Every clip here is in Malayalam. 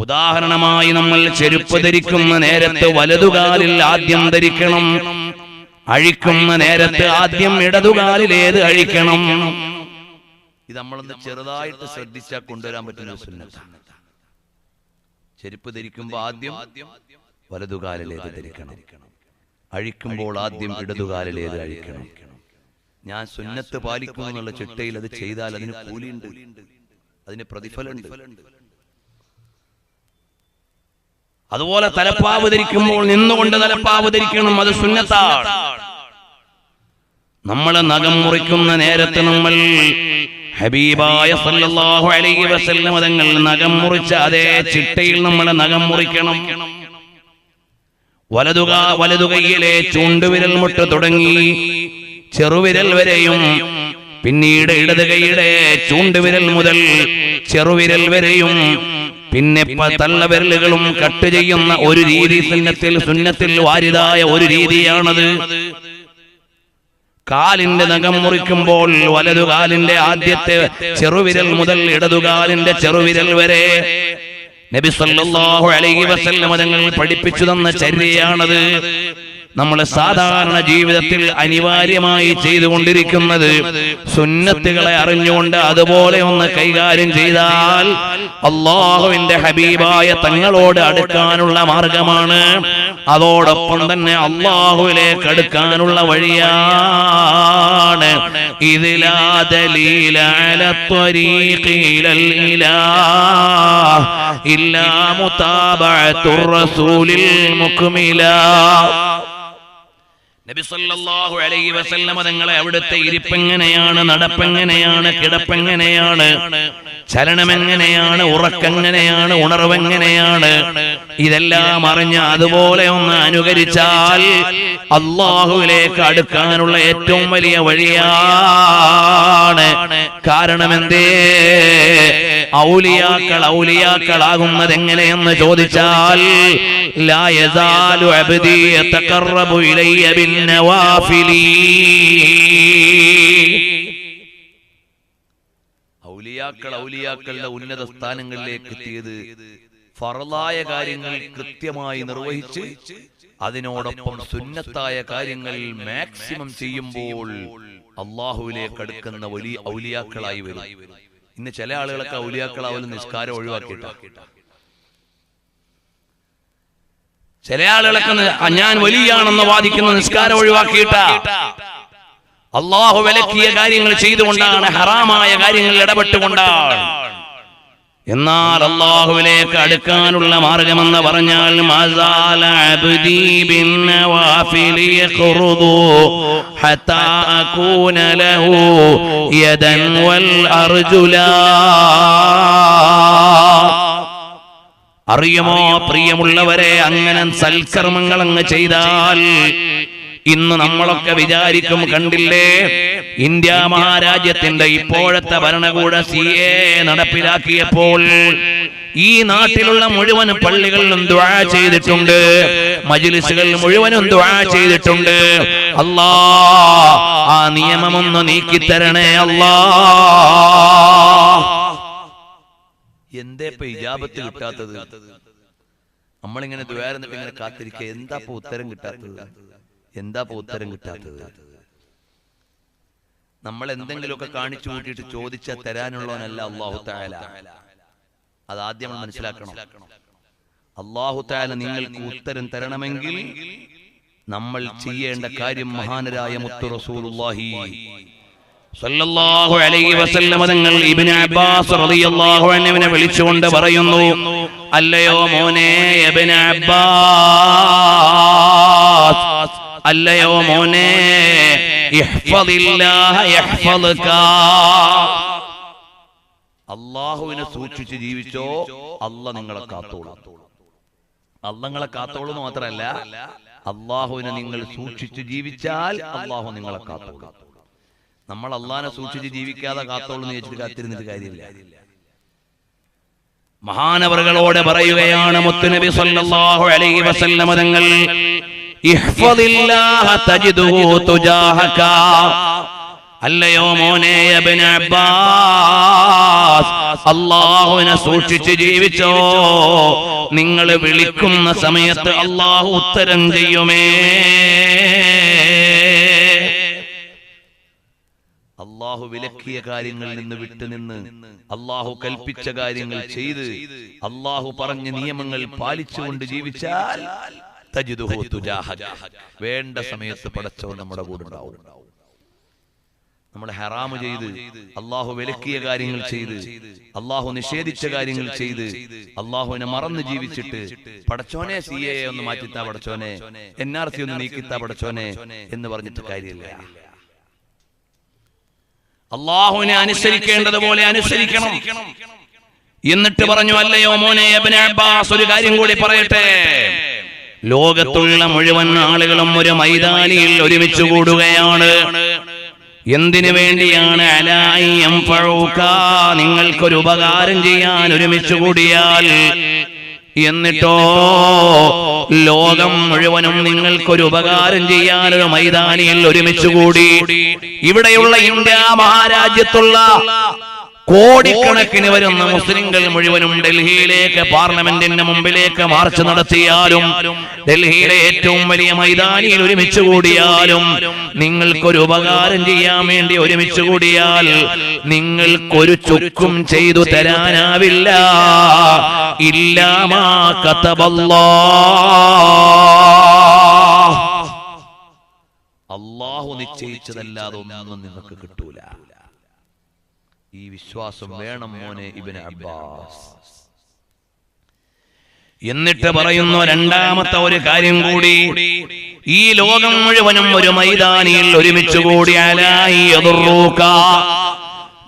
ഉദാഹരണമായി നമ്മൾ ചെരുപ്പ് ധരിക്കുന്ന നേരത്ത് വലതുകാലിൽ ആദ്യം ധരിക്കണം, അഴിക്കുന്ന നേരത്ത് ആദ്യം ഇടതുകാലിലേത് അഴിക്കണം. ഇത് നമ്മളൊന്ന് ചെറുതായിട്ട് ശ്രദ്ധിച്ചാൽ കൊണ്ടുവരാൻ പറ്റുന്ന സുന്നത്താണ്. ചെരുപ്പ് ധരിക്കുമ്പോൾ ആദ്യം വലതുകാലിലേത് ധരിക്കണം, അഴിക്കുമ്പോൾ ആദ്യം ഇടതുകാലിലേത് അഴിക്കണം. ഞാൻ സുന്നത്ത് പാലിക്കുന്നു എന്നുള്ള ചിട്ടയിൽ അത് ചെയ്താൽ അതിന് കൂലിയുണ്ട്, അതിന് പ്രതിഫലമുണ്ട്. അതുപോലെ തലപ്പാവ് ധരിക്കുമ്പോൾ നിന്നുകൊണ്ട് തലപ്പാവ് ധരിക്കണം, അത് സുന്നത്താണ്. നമ്മൾ നഖം മുറിക്കുന്ന നേരത്ത് നമ്മൾ ഹബീബായ സല്ലല്ലാഹു അലൈഹി വസല്ലം തങ്ങൾ നഖം മുറിച്ച അതേ ചിട്ടയിൽ നമ്മൾ നഖം മുറിക്കണം. വലതുകൈയിലെ ചൂണ്ടുവിരൽ മുട്ട് തുടങ്ങി ചെറുവിരൽ വരെയും, പിന്നീട് ഇടതുകൈയുടെ ചൂണ്ടുവിരൽ മുതൽ ചെറുവിരൽ വരെയും, പിന്നെ തള്ളവിരലുകളും കട്ട് ചെയ്യുന്ന ഒരു രീതി സുന്നത്തിൽ വാരിതായ ഒരു രീതിയാണത്. കാലിന്റെ നഖം മുറിക്കുമ്പോൾ വലതുകാലിന്റെ ആദ്യത്തെ ചെറുവിരൽ മുതൽ ഇടതുകാലിന്റെ ചെറുവിരൽ വരെ നബി സല്ലല്ലാഹു അലൈഹി വസല്ലം തങ്ങൾ പഠിപ്പിച്ചു തന്ന ചര്യയാണത്. നമ്മൾ സാധാരണ ജീവിതത്തിൽ അനിവാര്യമായി ചെയ്തുകൊണ്ടിരിക്കുന്നത് സുന്നത്തുകളെ അറിഞ്ഞുകൊണ്ട് അതുപോലെ ഒന്ന് കൈകാര്യം ചെയ്താൽ അല്ലാഹുവിന്റെ ഹബീബായ തങ്ങളോട് അടുക്കാനുള്ള മാർഗമാണ്. അതോടൊപ്പം തന്നെ അല്ലാഹുവിലേക്ക് അടുക്കാനുള്ള വഴിയാണ്. ഇതിലാ ദലീല അലാ ത്വരീഖി ഇലൽ ഇലാഹ് ഇല്ലാ മുതാബഅത്തുർ റസൂലിൽ മുക്മിലാ. നബി സല്ലല്ലാഹു അലൈഹി വസല്ലം തങ്ങളെ അവിടുത്തെ ഇരിപ്പെങ്ങനെയാണ്, നടപ്പെങ്ങനെയാണ്, കിടപ്പെങ്ങനെയാണ്, ചലനമെങ്ങനെയാണ്, ഉറക്കെങ്ങനെയാണ്, ഉണർവെങ്ങനെയാണ്, ഇതെല്ലാം അറിഞ്ഞ് അതുപോലെ ഒന്ന് അനുകരിച്ചാൽ അല്ലാഹുവിലേക്ക് അടുക്കാനുള്ള ഏറ്റവും വലിയ വഴിയാണ്. കാരണം എന്തേ? ഔലിയാക്കളാകുന്നത് എങ്ങനെയെന്ന് ചോദിച്ചാൽ ലാ യസാലു അബ്ദി യതഖറബു ഇലയ്യ ബിന്നവാഫിലി. ഔലിയാക്കളുടെ ഉന്നത സ്ഥാനങ്ങളിലേക്ക് എത്തിയത് ഫർളായ കാര്യങ്ങൾ കൃത്യമായി നിർവഹിച്ച് അതിനോടൊപ്പം സുന്നത്തായ കാര്യങ്ങൾ മാക്സിമം ചെയ്യുമ്പോൾ അല്ലാഹുവിലേക്ക് അടുക്കുന്ന വലിയ ഔലിയാക്കളായി വരും. ഇന്ന് ചില ആളുകളൊക്കെ ഔലിയാക്കളാവലും നിസ്കാരം ഒഴിവാക്കിയിട്ടാ. ചില ആളുകളൊക്കെ ഞാൻ വലിയാണെന്ന് വാദിക്കുന്ന നിസ്കാരം ഒഴിവാക്കിയിട്ടാ. അല്ലാഹു വിലക്കിയ കാര്യങ്ങൾ ചെയ്തുകൊണ്ടാണ്, ഹറാമായ കാര്യങ്ങളിൽ ഇടപെട്ടുകൊണ്ടാണ്. എന്നാൽ അല്ലാഹുവിലേക്ക് അടുക്കാനുള്ള മാർഗമെന്ന് പറഞ്ഞാൽ മസാല അബ്ദി ബിന്നവാഫിലി യഖറുദു ഹത്താ അകൂന ലഹു യദൻ വൽ അർജുലാ. അറിയുമോ പ്രിയമുള്ളവരെ, അങ്ങനെ സൽക്കർമ്മങ്ങൾ അങ്ങ് ചെയ്താൽ ഇന്ന് നമ്മളൊക്കെ വിചാരിക്കും, കണ്ടില്ലേ ഇന്ത്യ മഹാരാജ്യത്തിന്റെ ഇപ്പോഴത്തെ ഭരണകൂട CA നടപ്പിലാക്കിയപ്പോൾ ഈ നാട്ടിലുള്ള മുഴുവൻ പള്ളികളിലും ദുആ ചെയ്തിട്ടുണ്ട്, മജ്ലിസുകൾ മുഴുവനും ദുആ ചെയ്തിട്ടുണ്ട്. അല്ലാഹ് ആ നിയമമൊന്ന് നീക്കിത്തരണേ അല്ലാഹ്. എന്തേ ഇപ്പൊ ഇജാബത്ത് കിട്ടാത്തത്? നമ്മളിങ്ങനെ ദുആ എന്നിട്ട് ഇങ്ങനെ കാത്തിരിക്കുക, എന്താ ഇപ്പൊ ഉത്തരം കിട്ടാത്തത്? നമ്മൾ എന്തെങ്കിലുമൊക്കെ കാണിച്ചു കൂട്ടിയിട്ട് ചോദിച്ചാൽ തരാനുള്ളവനല്ല അല്ലാഹു തആല. അതാദ്യം നമ്മൾ മനസ്സിലാക്കണം. അല്ലാഹു തആല നിങ്ങൾക്ക് ഉത്തരം തരണമെങ്കിൽ നമ്മൾ ചെയ്യേണ്ട കാര്യം മഹാനരായ മുത്തു റസൂലുള്ളാഹി സല്ലല്ലാഹു അലൈഹി വസല്ലം തങ്ങൾ ഇബ്നു അബ്ബാസ് റളിയല്ലാഹു അൻഹുവിനെ വിളിച്ചുകൊണ്ട് പറയുന്നു, അല്ലയോ മോനെ ഇബ്നു അബ്ബാസ്, അല്ലയോ മോനെ, ഇഹ്ഫദില്ലാഹ യഹ്ഫദുക. അല്ലാഹുവിനെ സൂക്ഷിച്ച് ജീവിച്ചോ, അല്ലാഹു നിങ്ങളെ കാത്തോളും. അല്ലാഹു നിങ്ങളെ കാത്തോളും മാത്രമല്ല, അല്ലാഹുവിനെ നിങ്ങൾ സൂക്ഷിച്ച് ജീവിച്ചാൽ അല്ലാഹു നിങ്ങളെ കാത്തോളും. നമ്മൾ അല്ലാഹുവിനെ സൂക്ഷിച്ച് ജീവിക്കാതെ കാത്തോളും എന്ന് വെച്ചിട്ട് കാത്തിരുന്നിട്ട് കാര്യമില്ല. മഹാനവറുകളോട് പറയുകയാണ് മുത്തുനബി സല്ലല്ലാഹു അലൈഹി വസല്ലം തങ്ങൾ, ഇഹ്ഫദില്ലാഹ തജിദുഹു തുജാഹക. അല്ലയോ മോനെ ഇബ്നു അബ്ബാസ്, അല്ലാഹുവിനെ സൂക്ഷിച്ച് ജീവിച്ചോ. നിങ്ങൾ വിളിക്കുന്ന സമയത്ത് അല്ലാഹു ഉത്തരം ചെയ്യുമേ. അല്ലാഹു വിലക്കിയ കാര്യങ്ങളിൽ നിന്ന് വിട്ടുനിന്ന് അല്ലാഹു കൽപ്പിച്ച കാര്യങ്ങൾ ചെയ്ത് അല്ലാഹു പറഞ്ഞ നിയമങ്ങൾ പാലിച്ചുകൊണ്ട് ജീവിച്ചാൽ തജിദുഹു തുജാഹക, വേണ്ട സമയത്ത് പടച്ചവൻ നമ്മുടെ കൂടെ ഉണ്ടാവും. നമ്മൾ ഹറാമ് ചെയ്ത് അല്ലാഹു വിലക്കിയ കാര്യങ്ങൾ ചെയ്ത് അല്ലാഹു നിഷേധിച്ച കാര്യങ്ങൾ ചെയ്ത് അല്ലാഹുവിനെ മറന്ന് ജീവിച്ചിട്ട് പടച്ചോനെ CAA ഒന്ന് മാറ്റിത്താ പടച്ചോനെ, NRC ഒന്ന് നീക്കിത്താ പടച്ചോനെ എന്ന് പറഞ്ഞിട്ട് കാര്യമില്ല. അല്ലാഹുവിനെ അനുസരിക്കേണ്ടതുപോലെ അനുസരിക്കണം. എന്നിട്ട് പറഞ്ഞു, അല്ലയോ മോനെ ഇബ്നു അബ്ബാസ്, ഒരു കാര്യം കൂടി പറയട്ടെ. ലോകത്തുള്ള മുഴുവൻ ആളുകളും ഒരു മൈതാനിയിൽ ഒരുമിച്ച് കൂടുകയാണ്. എന്തിനു വേണ്ടിയാണ്? നിങ്ങൾക്കൊരു ഉപകാരം ചെയ്യാൻ ഒരുമിച്ച് കൂടിയാൽ. എന്നിട്ടോ ലോകം മുഴുവനും നിങ്ങൾക്കൊരു ഉപകാരം ചെയ്യാൻ ഒരു മൈതാനിയിൽ ഒരുമിച്ച് കൂടി. ഇവിടെയുള്ള ഇന്ത്യ മഹാരാജ്യത്തുള്ള കോടിക്കണക്കിന് വരുന്ന മുസ്ലിങ്ങൾ മുഴുവനും ഡൽഹിയിലേക്ക് പാർലമെന്റിന്റെ മുമ്പിലേക്ക് മാർച്ച് നടത്തിയാലും ഡൽഹിയിലെ ഏറ്റവും വലിയ മൈതാനിയിൽ ഒരുമിച്ച് കൂടിയാലും നിങ്ങൾക്കൊരു ഉപകാരം ചെയ്യാൻ വേണ്ടി ഒരുമിച്ച് കൂടിയാൽ നിങ്ങൾക്കൊരു ചുക്കും ചെയ്തു തരാനാവില്ല. ഇല്ലാമാ കതബല്ലാഹ്, അല്ലാഹു നിശ്ചയിച്ചതല്ലാതെ ഒന്നും നിങ്ങൾക്ക് കിട്ടൂല. ഈ വിശ്വാസം വേണം മോനെ ഇബ്നു അബ്ബാസ്. എന്നിട്ട് പറയുന്നു രണ്ടാമത്തെ ഒരു കാര്യം കൂടി. ഈ ലോകം മുഴുവനും ഒരു മൈതാനിയിൽ ഒരുമിച്ച് കൂടിയാലായി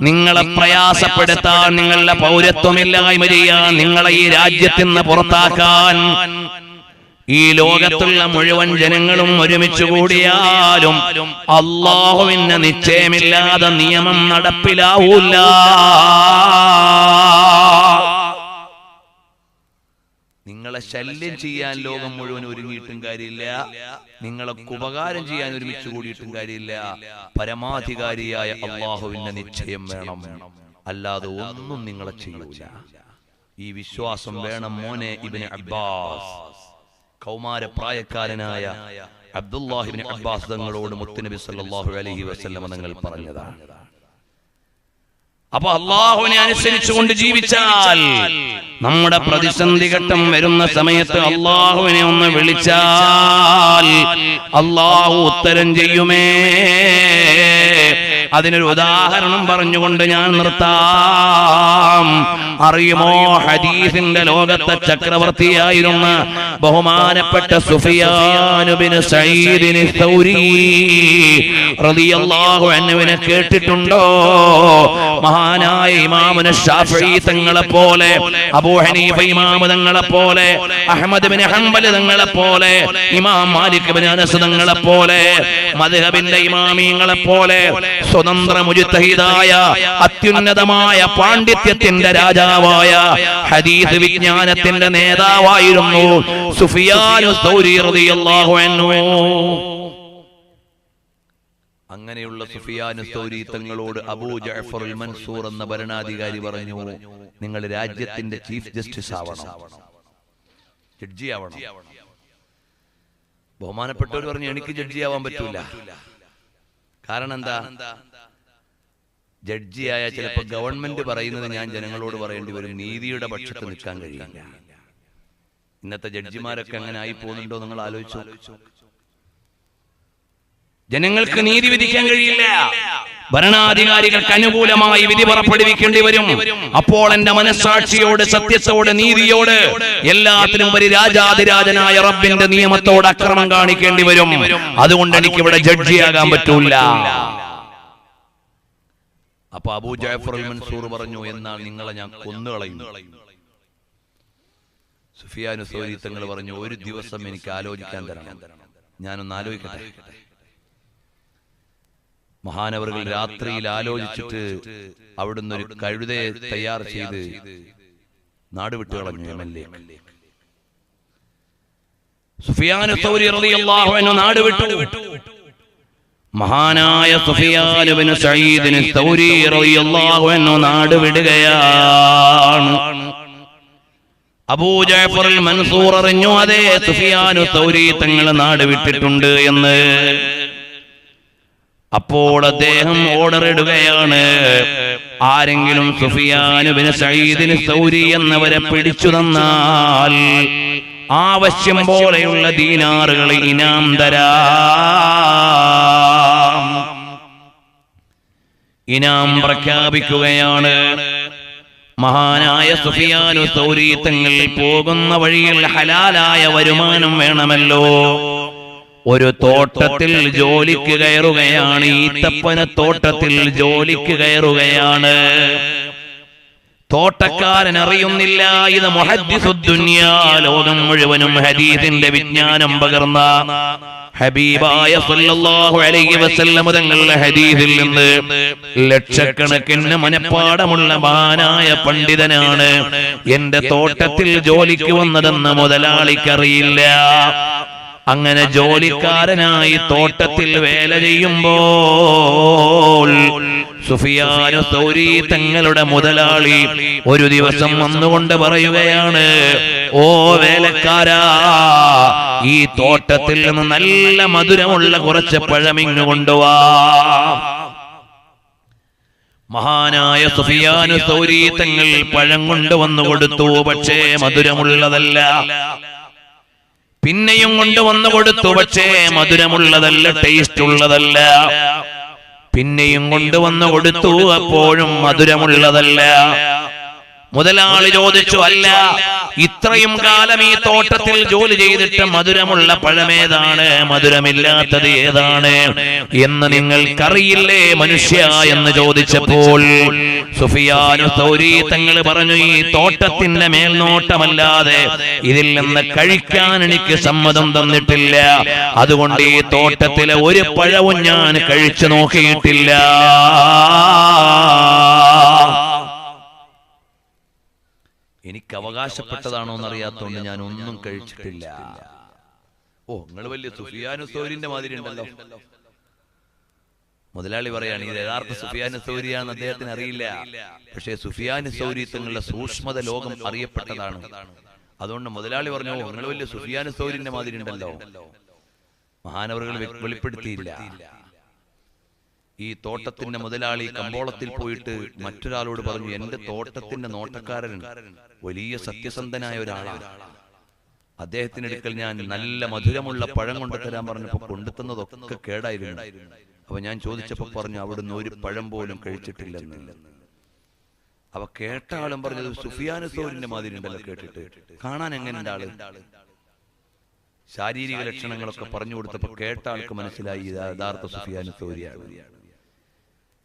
നിങ്ങളെ പ്രയാസപ്പെടുത്താൻ, നിങ്ങളുടെ പൗരത്വമില്ലായ്മ ചെയ്യാൻ, നിങ്ങളെ ഈ രാജ്യത്തിൽ നിന്ന് പുറത്താക്കാൻ ഈ ലോകത്തുള്ള മുഴുവൻ ജനങ്ങളും ഒരുമിച്ച് കൂടിയാലും അല്ലാഹുവിന്റെ നിശ്ചയമില്ലാതെ നിയമം നടപ്പിലാവൂല. നിങ്ങളെ ശല്യം ചെയ്യാൻ ലോകം മുഴുവൻ ഒരുങ്ങിയിട്ടും കാര്യമില്ല, നിങ്ങൾക്ക് ഉപകാരം ചെയ്യാൻ ഒരുമിച്ച് കൂടിയിട്ടും കാര്യമില്ല. പരമാധികാരിയായ അല്ലാഹുവിന്റെ നിശ്ചയം വേണം, അല്ലാതെ ഒന്നും നിങ്ങളെ ചെയ്യൂല. ഈ വിശ്വാസം വേണം മോനെ Ibn Abbas. കൗമാരപ്രായക്കാരനായ Abdullahi Ibn Abbas തങ്ങളോട് മുത്തുനബി സല്ലല്ലാഹു അലൈഹി വസല്ലം തങ്ങൾ പറഞ്ഞതാണ്. അപ്പൊ അല്ലാഹുവിനെ അനുസരിച്ചുകൊണ്ട് ജീവിച്ചാൽ നമ്മുടെ പ്രതിസന്ധി ഘട്ടം വരുന്ന സമയത്ത് അല്ലാഹുവിനെ ഒന്ന് വിളിച്ചാൽ അല്ലാഹു ഉത്തരം ചെയ്യുമേ. അതിനൊരു ഉദാഹരണം പറഞ്ഞുകൊണ്ട് ഞാൻ നിർത്താം. അറിയുമോ, ഹദീസിന്റെ ലോകത്തെ ചക്രവർത്തിയായിരുന്ന ബഹുമാനപ്പെട്ട സുഫിയാൻ ഇബ്നു സഈദ് സൗരി റളിയല്ലാഹു അൻഹുവിനെ കേട്ടിട്ടുണ്ടോ? മഹാനായ ഇമാമുന ശാഫിഈ തങ്ങളെ പോലെ, അബൂ ഹനീഫ ഇമാം തങ്ങളെ പോലെ, അഹ്മദ് ഇബ്നു ഹംബൽ തങ്ങളെ പോലെ, ഇമാം മാലിക് ഇബ്നു അനസ് തങ്ങളെ പോലെ, മദ്ഹബിന്റെ ഇമാമിങ്ങളെ പോലെ സ്വതന്ത്ര മുജ്തഹിദായ അത്യുന്നതമായ പാണ്ഡിത്യത്തിന്റെ രാജാവായ ഹദീസ് വിജ്ഞാനത്തിന്റെ നേതാവായിരുന്നു സുഫിയാൻ സൗരി റളിയല്ലാഹു അൻഹു. അങ്ങനെയുള്ള സുഫിയാൻ സൗരി തങ്ങളോട് അബൂ ജഅഫർ അൽ മൻസൂർ എന്ന ഭരണാധികാരി പറഞ്ഞു, നിങ്ങൾ രാജ്യത്തിന്റെ ചീഫ് ജസ്റ്റിസ് ആവണം, ജഡ്ജി ആവണം. ബഹുമാനപ്പെട്ടവർ പറഞ്ഞു, എനിക്ക് ജഡ്ജി ആവാൻ പറ്റൂല. കാരണം എന്താ? ജഡ്ജിയായ ചിലപ്പോ ഗവൺമെന്റ് പറയുന്നത് ഞാൻ ജനങ്ങളോട് പറയേണ്ടി വരും, നീതിയുടെ പക്ഷത്ത് നിൽക്കാൻ കഴിയില്ല. ഇന്നത്തെ ജഡ്ജിമാരൊക്കെ അങ്ങനെ ആയി പോകുന്നുണ്ടോ നിങ്ങൾ ആലോചിച്ചു? ജനങ്ങൾക്ക് നീതി വിധിക്കാൻ കഴിയില്ല, ഭരണാധികാരികൾക്ക് അനുകൂലമായി വിധി പുറപ്പെടുവിക്കേണ്ടി വരും. അപ്പോൾ എന്റെ മനസ്സാക്ഷിയോട്, സത്യത്തോട്, നീതിയോട്, എല്ലാത്തിനും ഒരു രാജാതിരാജനായ റബ്ബിന്റെ നിയമത്തോട് അക്രമം കാണിക്കേണ്ടി വരും. അതുകൊണ്ട് എനിക്ക് ഇവിടെ ജഡ്ജിയാകാൻ പറ്റൂല. അപ്പൊ അബൂ ജഅഫർ അൽ മൻസൂർ പറഞ്ഞു, എന്നാൽ നിങ്ങളെ ഞാൻ കൊന്നുകളയും. സുഫിയാൻ സൗരി തങ്ങൾ പറഞ്ഞു, ഒരു ദിവസം എനിക്ക് ആലോചിക്കാൻ തരണം, ഞാനൊന്ന് ആലോചിക്കട്ടെ. മഹാനവറുകൾ രാത്രിയിൽ ആലോചിച്ചിട്ട് അവിടുന്ന് ഒരു കഴുതയെ തയ്യാർ ചെയ്ത് നാടുവിട്ട് കളഞ്ഞു MLA. സുഫിയാൻ സൗരി റളിയല്ലാഹു അൻഹു നാടുവിട്ടു. മഹാനായ സുഫിയാൻ ഇബ്നു സഈദ് സൗരി റളിയല്ലാഹു അൻഹു നാട് വിടുകയാണ്. അബൂ ജഅഫർ അൽ മൻസൂർ അറിഞ്ഞു അതേ സുഫിയാൻ സൗരി തങ്ങൾ നാട് വിട്ടിട്ടുണ്ട് എന്ന്. അപ്പോൾ അദ്ദേഹം ഓർഡർ ഇടുകയാണ്, ആരെങ്കിലും സുഫിയാൻ ഇബ്നു സഈദ് സൗരി എന്നവരെ പിടിച്ചു തന്നാൽ ആവശ്യം പോലെയുള്ള ദീനാറുകൾ ഇനാം തരാം. ഇനാം പ്രഖ്യാപിക്കുകയാണ്. മഹാനായ സുഫിയാൻ സൗരി തങ്ങൾ പോകുന്ന വഴിയിൽ ഹലാലായ വരുമാനം വേണമല്ലോ. ഒരു തോട്ടത്തിൽ ജോലിക്ക് കയറുകയാണ്. ഈത്തപ്പന തോട്ടത്തിൽ ജോലിക്ക് കയറുകയാണ്. തോട്ടക്കാരൻ അറിയുന്നില്ല ഇത് മുഹദ്ദിസുദ്ദുനിയ, ലോകം മുഴുവനും ഹദീസിന്റെ വിജ്ഞാനം പകർന്ന ഹബീബായ സല്ലല്ലാഹു അലൈഹി വസല്ലം തങ്ങളുടെ ഹദീസിൽ നിന്ന് ലക്ഷക്കണക്കിന് മനപ്പാടമുള്ള മഹാനായ പണ്ഡിതനാണ്. എന്റെ തോട്ടത്തിൽ ജോലിക്ക് വന്നതെന്ന് മുതലാളിക്കറിയില്ല. അങ്ങനെ ജോലിക്കാരനായി തോട്ടത്തിൽ വേല ചെയ്യുമ്പോൾ സുഫിയാൻ സൗരി തങ്ങളുടെ മുതലാളി ഒരു ദിവസം വന്നുകൊണ്ട് പറയുകയാണ്, ഓ വേലക്കാരാ, ഈ തോട്ടത്തിൽ നിന്ന് നല്ല മധുരമുള്ള കുറച്ച് പഴമിങ്ങ് കൊണ്ടുവാ. മഹാനായ സുഫിയാൻ സൗരി തങ്ങൾ പഴം കൊണ്ടുവന്നു കൊടുത്തു. പക്ഷേ മധുരമുള്ളതല്ല. പിന്നെയും കൊണ്ടുവന്നു കൊടുത്തു. പക്ഷേ മധുരമുള്ളതല്ല, ടേസ്റ്റ് ഉള്ളതല്ല. പിന്നെയും കൊണ്ടുവന്നു കൊടുത്തു. അപ്പോഴും മധുരമുള്ളതല്ല. മുതലാളി ചോദിച്ചു, അല്ല, ഇത്രയും കാലം ഈ തോട്ടത്തിൽ ജോലി ചെയ്തിട്ട് മധുരമുള്ള പഴമേതാണ്, മധുരമില്ലാത്തത് ഏതാണ് എന്ന് നിങ്ങൾക്കറിയില്ലേ മനുഷ്യ എന്ന് ചോദിച്ചപ്പോൾ സുഫിയാൻ സൗരി തങ്ങൾ പറഞ്ഞു, ഈ തോട്ടത്തിന്റെ മേൽനോട്ടമല്ലാതെ ഇതിൽ നിന്ന് കഴിക്കാൻ എനിക്ക് സമ്മതം തന്നിട്ടില്ല. അതുകൊണ്ട് ഈ തോട്ടത്തിലെ ഒരു പഴവും ഞാൻ കഴിച്ചു നോക്കിയിട്ടില്ല. എനിക്ക് അവകാശപ്പെട്ടതാണോ എന്നറിയാത്തോണ്ട് ഞാൻ ഒന്നും കഴിച്ചിട്ടില്ല. ഓ, നിങ്ങൾ വലിയ സുഫിയാൻ സൗരിന്റെ മാതിരി ഉണ്ടല്ലോ. മുതലാളി പറയാണ്, ഇത് യഥാർത്ഥ സുഫിയാൻ സൗരിയാണെന്ന് അദ്ദേഹത്തിന് അറിയില്ല. പക്ഷേ സുഫിയാൻ സൗരി തങ്ങളുടെ സൂക്ഷ്മത ലോകം അറിയപ്പെട്ടതാണ്. അതുകൊണ്ട് മുതലാളി പറഞ്ഞു, നിങ്ങൾ വലിയ സുഫിയാൻ സൗരിന്റെ മാതിരി ഉണ്ടല്ലോ. മഹാനവറുകൾ വെളിപ്പെടുത്തിയില്ല. ഈ തോട്ടത്തിന്റെ മുതലാളി കമ്പോളത്തിൽ പോയിട്ട് മറ്റൊരാളോട് പറഞ്ഞു, എന്റെ തോട്ടത്തിന്റെ നോട്ടക്കാരൻ വലിയ സത്യസന്ധനായ ഒരാളാണ്. അദ്ദേഹത്തിനടുക്കൽ ഞാൻ നല്ല മധുരമുള്ള പഴം കൊണ്ടുതരാൻ പറഞ്ഞപ്പോ കൊണ്ടുതന്നതൊക്കെ കേടായിരുന്നു. അപ്പൊ ഞാൻ ചോദിച്ചപ്പോ പറഞ്ഞു, അവിടുന്ന് ഒരു പഴം പോലും കഴിച്ചിട്ടില്ലെന്ന്. അവ കേട്ട ആളും പറഞ്ഞത് സുഫിയാൻ സൗരിന്റെ മാതിരി ഉണ്ടല്ലോ. കേട്ടിട്ട് കാണാൻ എങ്ങനെയുണ്ട് ആള്? ശാരീരിക ലക്ഷണങ്ങളൊക്കെ പറഞ്ഞു കൊടുത്തപ്പോ കേട്ട ആൾക്ക് മനസ്സിലായി ഇത് യഥാർത്ഥ സുഫിയാൻ സൗരിയാണ്.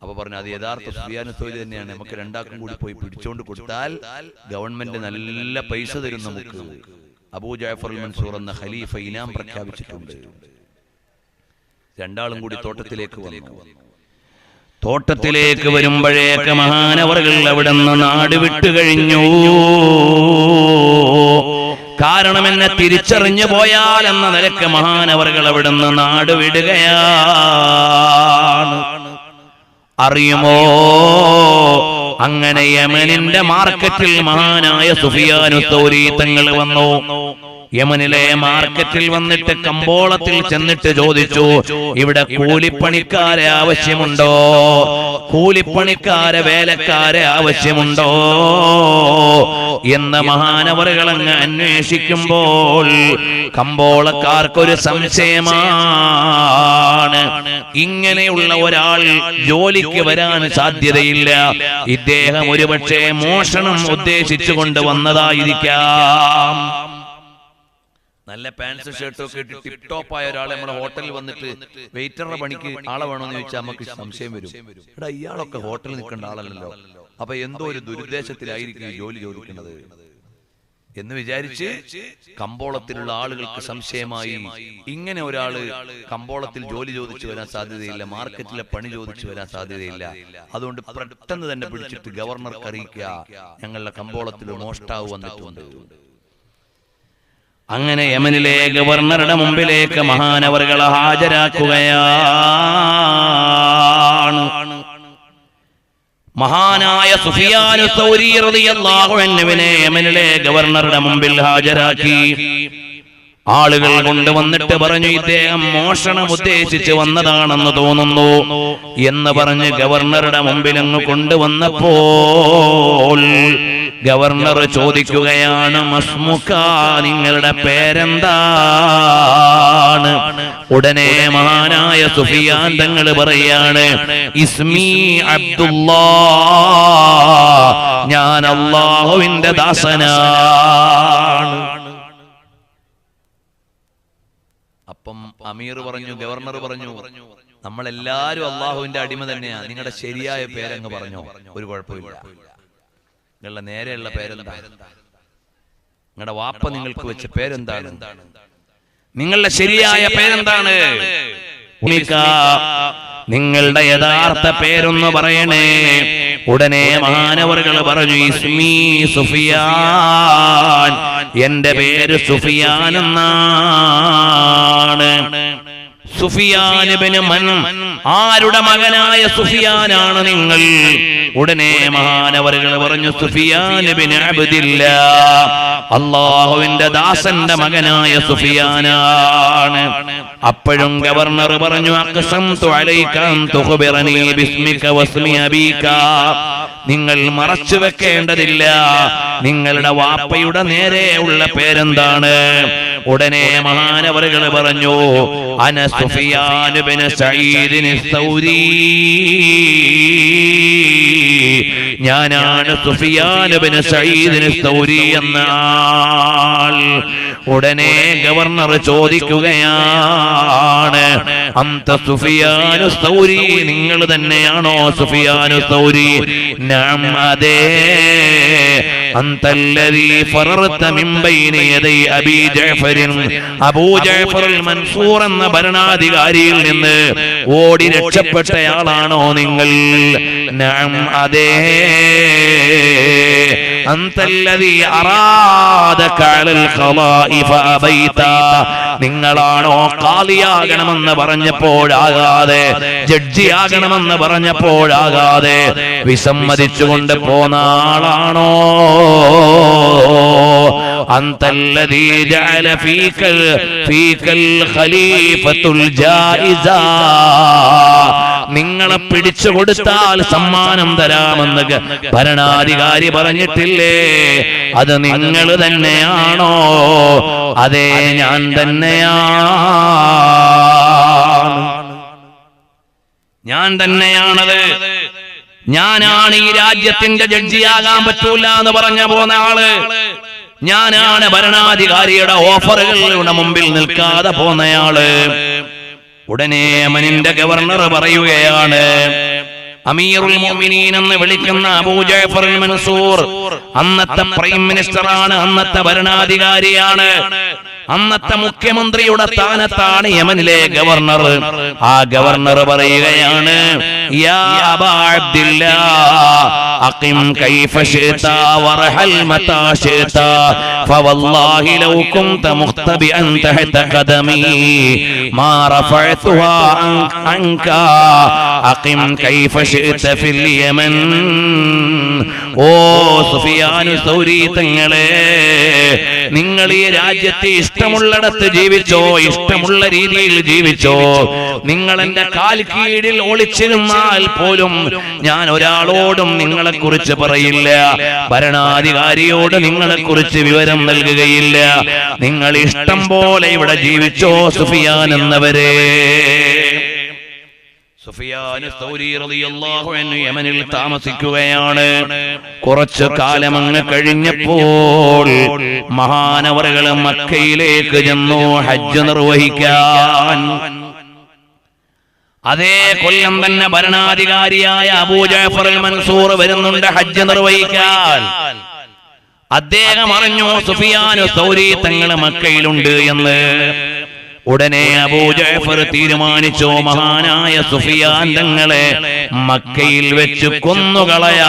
അപ്പൊ പറഞ്ഞു, അത് യഥാർത്ഥ സുഫിയാൻ സൗരി തന്നെയാണ്. നമുക്ക് രണ്ടാൾക്കും കൂടി പോയി പിടിച്ചോണ്ട് കൊടുത്താൽ ഗവൺമെന്റ് നല്ല പൈസ തരും നമുക്ക്. അബൂ ജഅഫർ അൽ മൻസൂർ എന്ന ഖലീഫ ഇനാം പ്രഖ്യാപിച്ചിട്ടുണ്ട്. രണ്ടാളും കൂടി തോട്ടത്തിലേക്ക് വന്നു. തോട്ടത്തിലേക്ക് വരുമ്പോഴേക്ക് മഹാനവറുകൾ അവിടെ നിന്ന് നാട് വിട്ടു കഴിഞ്ഞു. കാരണം എന്നെ തിരിച്ചറിഞ്ഞു പോയാൽ എന്ന നിലക്ക് മഹാനവറുകൾ അവിടെ നിന്ന് നാട് വിടുകയാണ്. അറിയുമോ, അങ്ങനെ യമനിന്റെ മാർക്കറ്റിൽ മഹാനായ സുഫിയാൻ സൗരി തങ്ങൾ വന്നു. യമനിലെ മാർക്കറ്റിൽ വന്നിട്ട് കമ്പോളത്തിൽ ചെന്നിട്ട് ചോദിച്ചു, ഇവിടെ കൂലിപ്പണിക്കാരെ ആവശ്യമുണ്ടോ? കൂലിപ്പണിക്കാരെ, വേലക്കാരെ ആവശ്യമുണ്ടോ എന്ന് മഹാനവറുകൾ അങ്ങ് അന്വേഷിക്കുമ്പോൾ കമ്പോളക്കാർക്കൊരു സംശയമാണ്. ഇങ്ങനെയുള്ള ഒരാൾ ജോലിക്ക് വരാൻ സാധ്യതയില്ല. ഇദ്ദേഹം ഒരുപക്ഷെ മോഷണം ഉദ്ദേശിച്ചുകൊണ്ട് വന്നതായിരിക്കാം. നല്ല പാൻസും ഷർട്ടും ഒക്കെ ഇട്ട് ടിപ് ടോപ്പ് ആയ ഒരാളെ നമ്മുടെ ഹോട്ടലിൽ വന്നിട്ട് വെയിറ്ററുടെ പണിക്ക് ആളെ വേണമെന്ന് ചോദിച്ചാൽ നമുക്ക് സംശയം വരും. എടാ, ഇയാളൊക്കെ ഹോട്ടലിൽ നിൽക്കേണ്ട ആളല്ലല്ലോ. അപ്പൊ എന്തോ ഒരു ദുരുദ്ദേശത്തിലായിരിക്കും ഈ ജോലി ചോദിക്കുന്നത് എന്ന് വിചാരിച്ച് കമ്പോളത്തിലുള്ള ആളുകൾക്ക് സംശയമായി. ഇങ്ങനെ ഒരാള് കമ്പോളത്തിൽ ജോലി ചോദിച്ചു വരാൻ സാധ്യതയില്ല, മാർക്കറ്റിലെ പണി ചോദിച്ചു വരാൻ സാധ്യതയില്ല. അതുകൊണ്ട് പെട്ടെന്ന് തന്നെ പിടിച്ചിട്ട് ഗവർണർക്ക് അറിയിക്കുക, ഞങ്ങളുടെ കമ്പോളത്തിൽ മോഷ്ടാവ് വന്നിട്ടുണ്ട്. അങ്ങനെ യമനിലെ ഗവർണറുടെ മുമ്പിലേക്ക് മഹാനവറുകളെ ഹാജരാക്കുകയാണ്. മഹാനായ സുഫിയാൻ സൗരി റളിയല്ലാഹു അൻഹുവിനെ യമനിലെ ഗവർണറുടെ മുമ്പിൽ ഹാജരാക്കി. ആളുകൾ കൊണ്ടുവന്നിട്ട് പറഞ്ഞു, ഇദ്ദേഹം മോഷണം ഉദ്ദേശിച്ച് വന്നതാണെന്ന് തോന്നുന്നു എന്ന് പറഞ്ഞ് ഗവർണറുടെ മുമ്പിൽ അങ്ങ് കൊണ്ടുവന്നപ്പോൾ ഗവർണർ ചോദിക്കുകയാണ്, മസ്മുക, നിങ്ങളുടെ പേരെന്താണ്? ഉടനെ മഹാനായ സുഫിയാൻ തങ്ങൾ പറയാണ്, ഇസ്മി അബ്ദുല്ലാഹ്, ഞാൻ അല്ലാഹുവിന്റെ ദാസനാണ്. അപ്പം അമീർ പറഞ്ഞു, ഗവർണർ പറഞ്ഞു, നമ്മളെല്ലാരും അള്ളാഹുവിന്റെ അടിമ തന്നെയാണ്, നിങ്ങളുടെ ശരിയായ പേരങ്ങ് പറഞ്ഞോ, ഒരു കുഴപ്പമില്ല. നിങ്ങളുടെ നേരെയുള്ള പേരെന്താ? നിങ്ങളുടെ വാപ്പ നിങ്ങൾക്ക് വെച്ച പേരെന്താണ്? നിങ്ങളുടെ ശരിയായ പേരെന്താണ്? നിങ്ങളുടെ യഥാർത്ഥ പേരൊന്ന് പറയണേ. ഉടനെ മഹാനവറുകൾ പറഞ്ഞു, ഇസ്മി സുഫിയാൻ, എന്റെ പേര് സുഫിയാൻ എന്നാണ്. സുഫിയാൻ ഇബ്നു മൻ, ആരുടെ മകനായ സുഫിയാനാണ് നിങ്ങൾ? ഉടനെ മഹാനവറുകൾ പറഞ്ഞു, സുഫിയാൻ ഇബ്നു അബ്ദില്ലാഹ്, അല്ലാഹുവിന്റെ ദാസന്റെ മകനായ സുഫിയാനാണ്. അപ്പോഴും ഗവർണർ പറഞ്ഞു, അഖ്സംതു അലൈക അൻ തുഖ്ബിറനി ബിസ്മിക വസ്മി അബീക, നിങ്ങൾ മറച്ചു വെക്കേണ്ടതില്ല, നിങ്ങളുടെ വാപ്പയുടെ നേരെ ഉള്ള പേരെന്താണ്? ഉടനെ മഹാനവറുകൾ പറഞ്ഞു, അന സുഫിയാൻ ഇബ്നു സഈദ് അസ്-സൗരി, ഞാനാണ് സുഫിയാൻ ഇബ്നു സഈദ് അസ്-സൗരി എന്ന ആൾ. ഉടനെ ഗവർണർ ചോദിക്കുകയാണ്, അന്ത സുഫിയാൻ അസ്-സൗരി, നിങ്ങൾ തന്നെയാണോ സുഫിയാൻ അസ്-സൗരി? നഅം, അതെ. അന്തല്ലദീ ഫറർത മിൻ ബൈനി യദൈ അബീ ജഅഫറിൻ, അബൂ ജഅഫർ അൽ മൻസൂർ എന്ന ഭരണാധികാരിയിൽ നിന്ന് ഓടി രക്ഷപ്പെട്ടയാളാണോ നിങ്ങൾ? നഅം, അതെ. അന്തല്ലദീ അറാദക അലൽ ഖളാഇ ഫഅബൈത, നിങ്ങളാണോ ഖാളിയാകണമെന്ന് പറഞ്ഞപ്പോഴാകാതെ, ജഡ്ജിയാകണമെന്ന് പറഞ്ഞപ്പോഴാകാതെ വിസമ്മതിച്ചുകൊണ്ട് പോന്ന ആളാണോ? അന്തല്ലദീ ജഅല ഫീകൽ ഖലീഫത്തുൽ ജായിസ, നിങ്ങളെ പിടിച്ചു കൊടുത്താൽ സമ്മാനം തരാമെന്ന് ഭരണാധികാരി പറഞ്ഞിട്ടില്ലേ? അത് നിങ്ങൾ തന്നെയാണോ? അതെ, ഞാൻ തന്നെയാണ്, ഞാൻ തന്നെയാണത്. ഞാനാണ് ഈ രാജ്യത്തിന്റെ ജഡ്ജിയാകാൻ പറ്റൂല എന്ന് പറഞ്ഞ പോന്ന ആള്. ഞാനാണ് ഭരണാധികാരിയുടെ ഓഫറുകളുടെ മുമ്പിൽ നിൽക്കാതെ പോന്നയാള്. ഉടനെ യമനിന്റെ ഗവർണർ പറയുകയാണ്, അമീറുൽ മുഅ്മിനീൻ എന്ന് വിളിക്കുന്ന അബൂ ജഅഫർ അൽ മൻസൂർ അന്നത്തെ പ്രൈം മിനിസ്റ്ററാണ്, അന്നത്തെ ഭരണാധികാരിയാണ്, അന്നത്തെ മുഖ്യമന്ത്രിയുടെ സ്ഥാനത്താണ് യമനിലെ ഗവർണർ. ആ ഗവർണർ പറയുകയാണ്, യാ അബാ അബ്ദില്ലാഹ് അഖിം കൈഫ ശിഅത വറഹൽ മതാ ശിഅത ഫവല്ലാഹി ലൗ കുൻത മുഖ്തബിഅൻ തഹത ഖദമി മാ റഫഅതുഹാ അൻക അഖിം കൈഫ ശിഅത ഫിൽ യമൻ. ഓ സുഫിയാൻ സൗരി തങ്ങളെ, നിങ്ങൾ ഈ രാജ്യത്തെ ഇഷ്ടമുള്ളിടത്ത് ജീവിച്ചോ, ഇഷ്ടമുള്ള രീതിയിൽ ജീവിച്ചോ. നിങ്ങൾ എന്റെ കാൽ കീഴിൽ ഒളിച്ചിരുന്നാൽ പോലും ഞാൻ ഒരാളോടും നിങ്ങളെ കുറിച്ച് പറയില്ല, ഭരണാധികാരിയോട് നിങ്ങളെ കുറിച്ച് വിവരം നൽകുകയില്ല. നിങ്ങൾ ഇഷ്ടം പോലെ ഇവിടെ ജീവിച്ചോ സുഫിയാൻ എന്നവരെ. സുഫിയാൻ സൗരി റളിയല്ലാഹു അൻഹു യമനിൽ താമസിക്കുകയാണ്. കുറച്ചു കാലം അങ്ങ് കഴിഞ്ഞപ്പോൾ മഹാനവറുകൾ മക്കയിലേക്ക് ചെന്നു ഹജ്ജ് നിർവഹിക്കാൻ. അതേ കൊല്ലം തന്നെ ഭരണാധികാരിയായ അബൂ ജഅഫർ അൽ മൻസൂർ വരുന്നുണ്ട് ഹജ്ജ് നിർവഹിക്കാൻ. അദ്ദേഹം അറിഞ്ഞു സുഫിയാൻ സൗരി തങ്ങൾ മക്കയിലുണ്ട് എന്ന്. ഉടനെ അബൂ ജഅഫർ തീരുമാനിച്ചു, മഹാനായ സുഫിയാൻ തങ്ങളെ മക്കയിൽ വെച്ച് കൊന്നുകളയാൻ.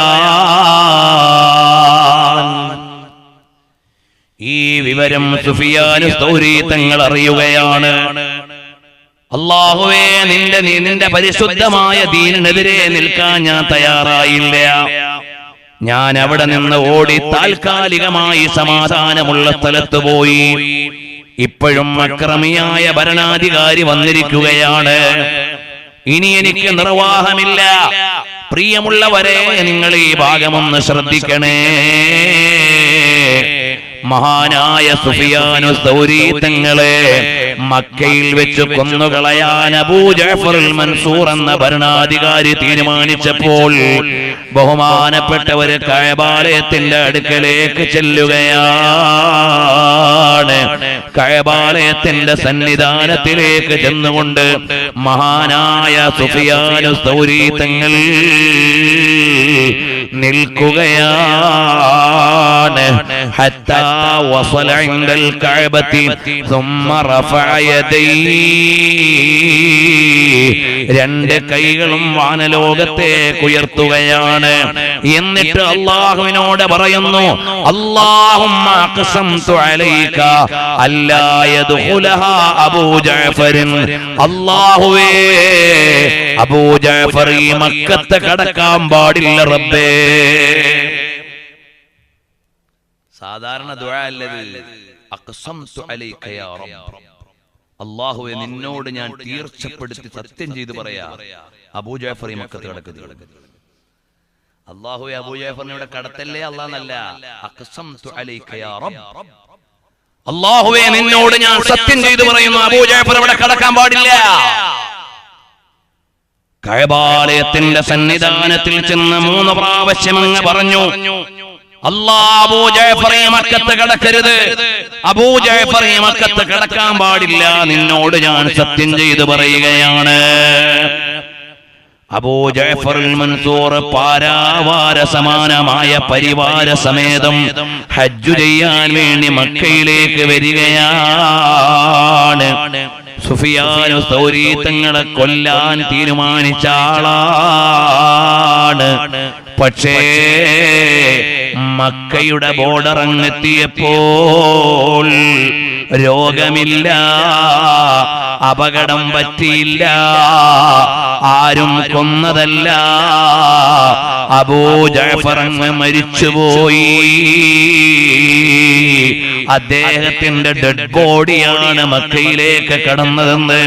ഈ വിവരം സുഫിയാൻ സൗരി തങ്ങൾ അറിയുകയാണ്. അല്ലാഹുവേ, നിന്റെ പരിശുദ്ധമായ ദീനിനെതിരെ നിൽക്കാൻ ഞാൻ തയ്യാറായില്ല. ഞാൻ അവിടെ നിന്ന് ഓടി താൽക്കാലികമായി സമാധാനമുള്ള സ്ഥലത്ത് പോയി. ഇപ്പോഴും അക്രമിയായ ഭരണാധികാരി വന്നിരിക്കുകയാണ്. ഇനി എനിക്ക് നിർവാഹമില്ല. പ്രിയമുള്ളവരെ, നിങ്ങൾ ഈ ഭാഗമൊന്ന് ശ്രദ്ധിക്കണേ. മഹാനായ സുഫിയാൻ സൗരി തങ്ങളെ മക്കയിൽ വെച്ച് കൊന്നുകളയാൻ അബൂ ജഅഫർ അൽ മൻസൂർ എന്ന ഭരണാധികാരി തീരുമാനിച്ചപ്പോൾ ബഹുമാനപ്പെട്ടവര് കഅബാലയത്തിന്റെ അടുക്കലേക്ക് ചെല്ലുകയാണ്. കഅബാലയത്തിന്റെ സന്നിധാനത്തിലേക്ക് ചെന്നുകൊണ്ട് മഹാനായ സുഫിയാൻ സൗരി തങ്ങൾ നിൽക്കുകയാണ്. ഹത്താ വസല ഇൻദൽ കഅബത്തി ثم رفع يديه. രണ്ട് കൈകളും വാനലോകത്തേക്ക് ഉയർത്തുകയാണ്. എന്നിട്ട് അല്ലാഹുവിനോട് പറയുന്നു, അല്ലാഹുമ്മ അഖ്സംതു അലൈക അല്ലാ യദ്ഖുലഹാ അബൂ ജഅഫർ. അല്ലാഹുവേ, അബൂ ജഅഫർ ഈ മക്കത്ത് കടക്കാൻ പാടില്ല റബ്ബേ. സാധാരണ ദുആ അല്ലത് അഖ്സംതു അലൈക യാ റബ്ബ്. അല്ലാഹുവേ, നിന്നോട് ഞാൻ തീർച്ചപ്പെടുത്തി സത്യം ചെയ്തു പറയാ, അബൂ ജഅഫർ ഈ മക്കത്ത് കടക്കരുത്. അല്ലാഹുവേ, അബൂ ജഅഫറിനെ ഇവിടെ കടത്തല്ലേ അല്ലാഹുവല്ല, അഖ്സംതു അലൈക യാ റബ്ബ്. അല്ലാഹുവേ, നിന്നോട് ഞാൻ സത്യം ചെയ്തു പറയുന്നു, അബൂ ജഅഫർ ഇവിടെ കടക്കാൻ പാടില്ല. കഅബാലയത്തിന്റെ സന്നിധാനത്തിൽ ചെന്ന് 3 പ്രാവശ്യം അങ്ങ് പറഞ്ഞു, അബൂ ജഅഫർ ഈ മക്കത്ത് കടക്കരുത്, അബൂ ജഅഫർ ഈ മക്കത്ത് കടക്കാൻ പാടില്ല, നിന്നോട് ഞാൻ സത്യം ചെയ്തു പറയുകയാണ്. അബൂ ജഅഫർ അൽ മൻസൂർ പാരാവാര സമാനമായ പരിവാര സമേതം ഹജ്ജ് ചെയ്യാൻ വേണ്ടി മക്കയിലേക്ക് വരികയാണ്. സുഫിയാൻ സൗരി തങ്ങളെ കൊല്ലാൻ തീരുമാനിച്ച ആളാണ്. പക്ഷേ മക്കയുടെ ബോർഡർ അങ്ങെത്തിയപ്പോൾ രോഗമില്ല, അപകടം പറ്റിയില്ല, ആരും കൊന്നതല്ല, അബൂ ജഅഫർ അങ്ങ് മരിച്ചുപോയി. അദ്ദേഹത്തിന്റെ ഡെഡ് ബോഡിയാണ് മക്കയിലേക്ക് കടന്നതെന്ന്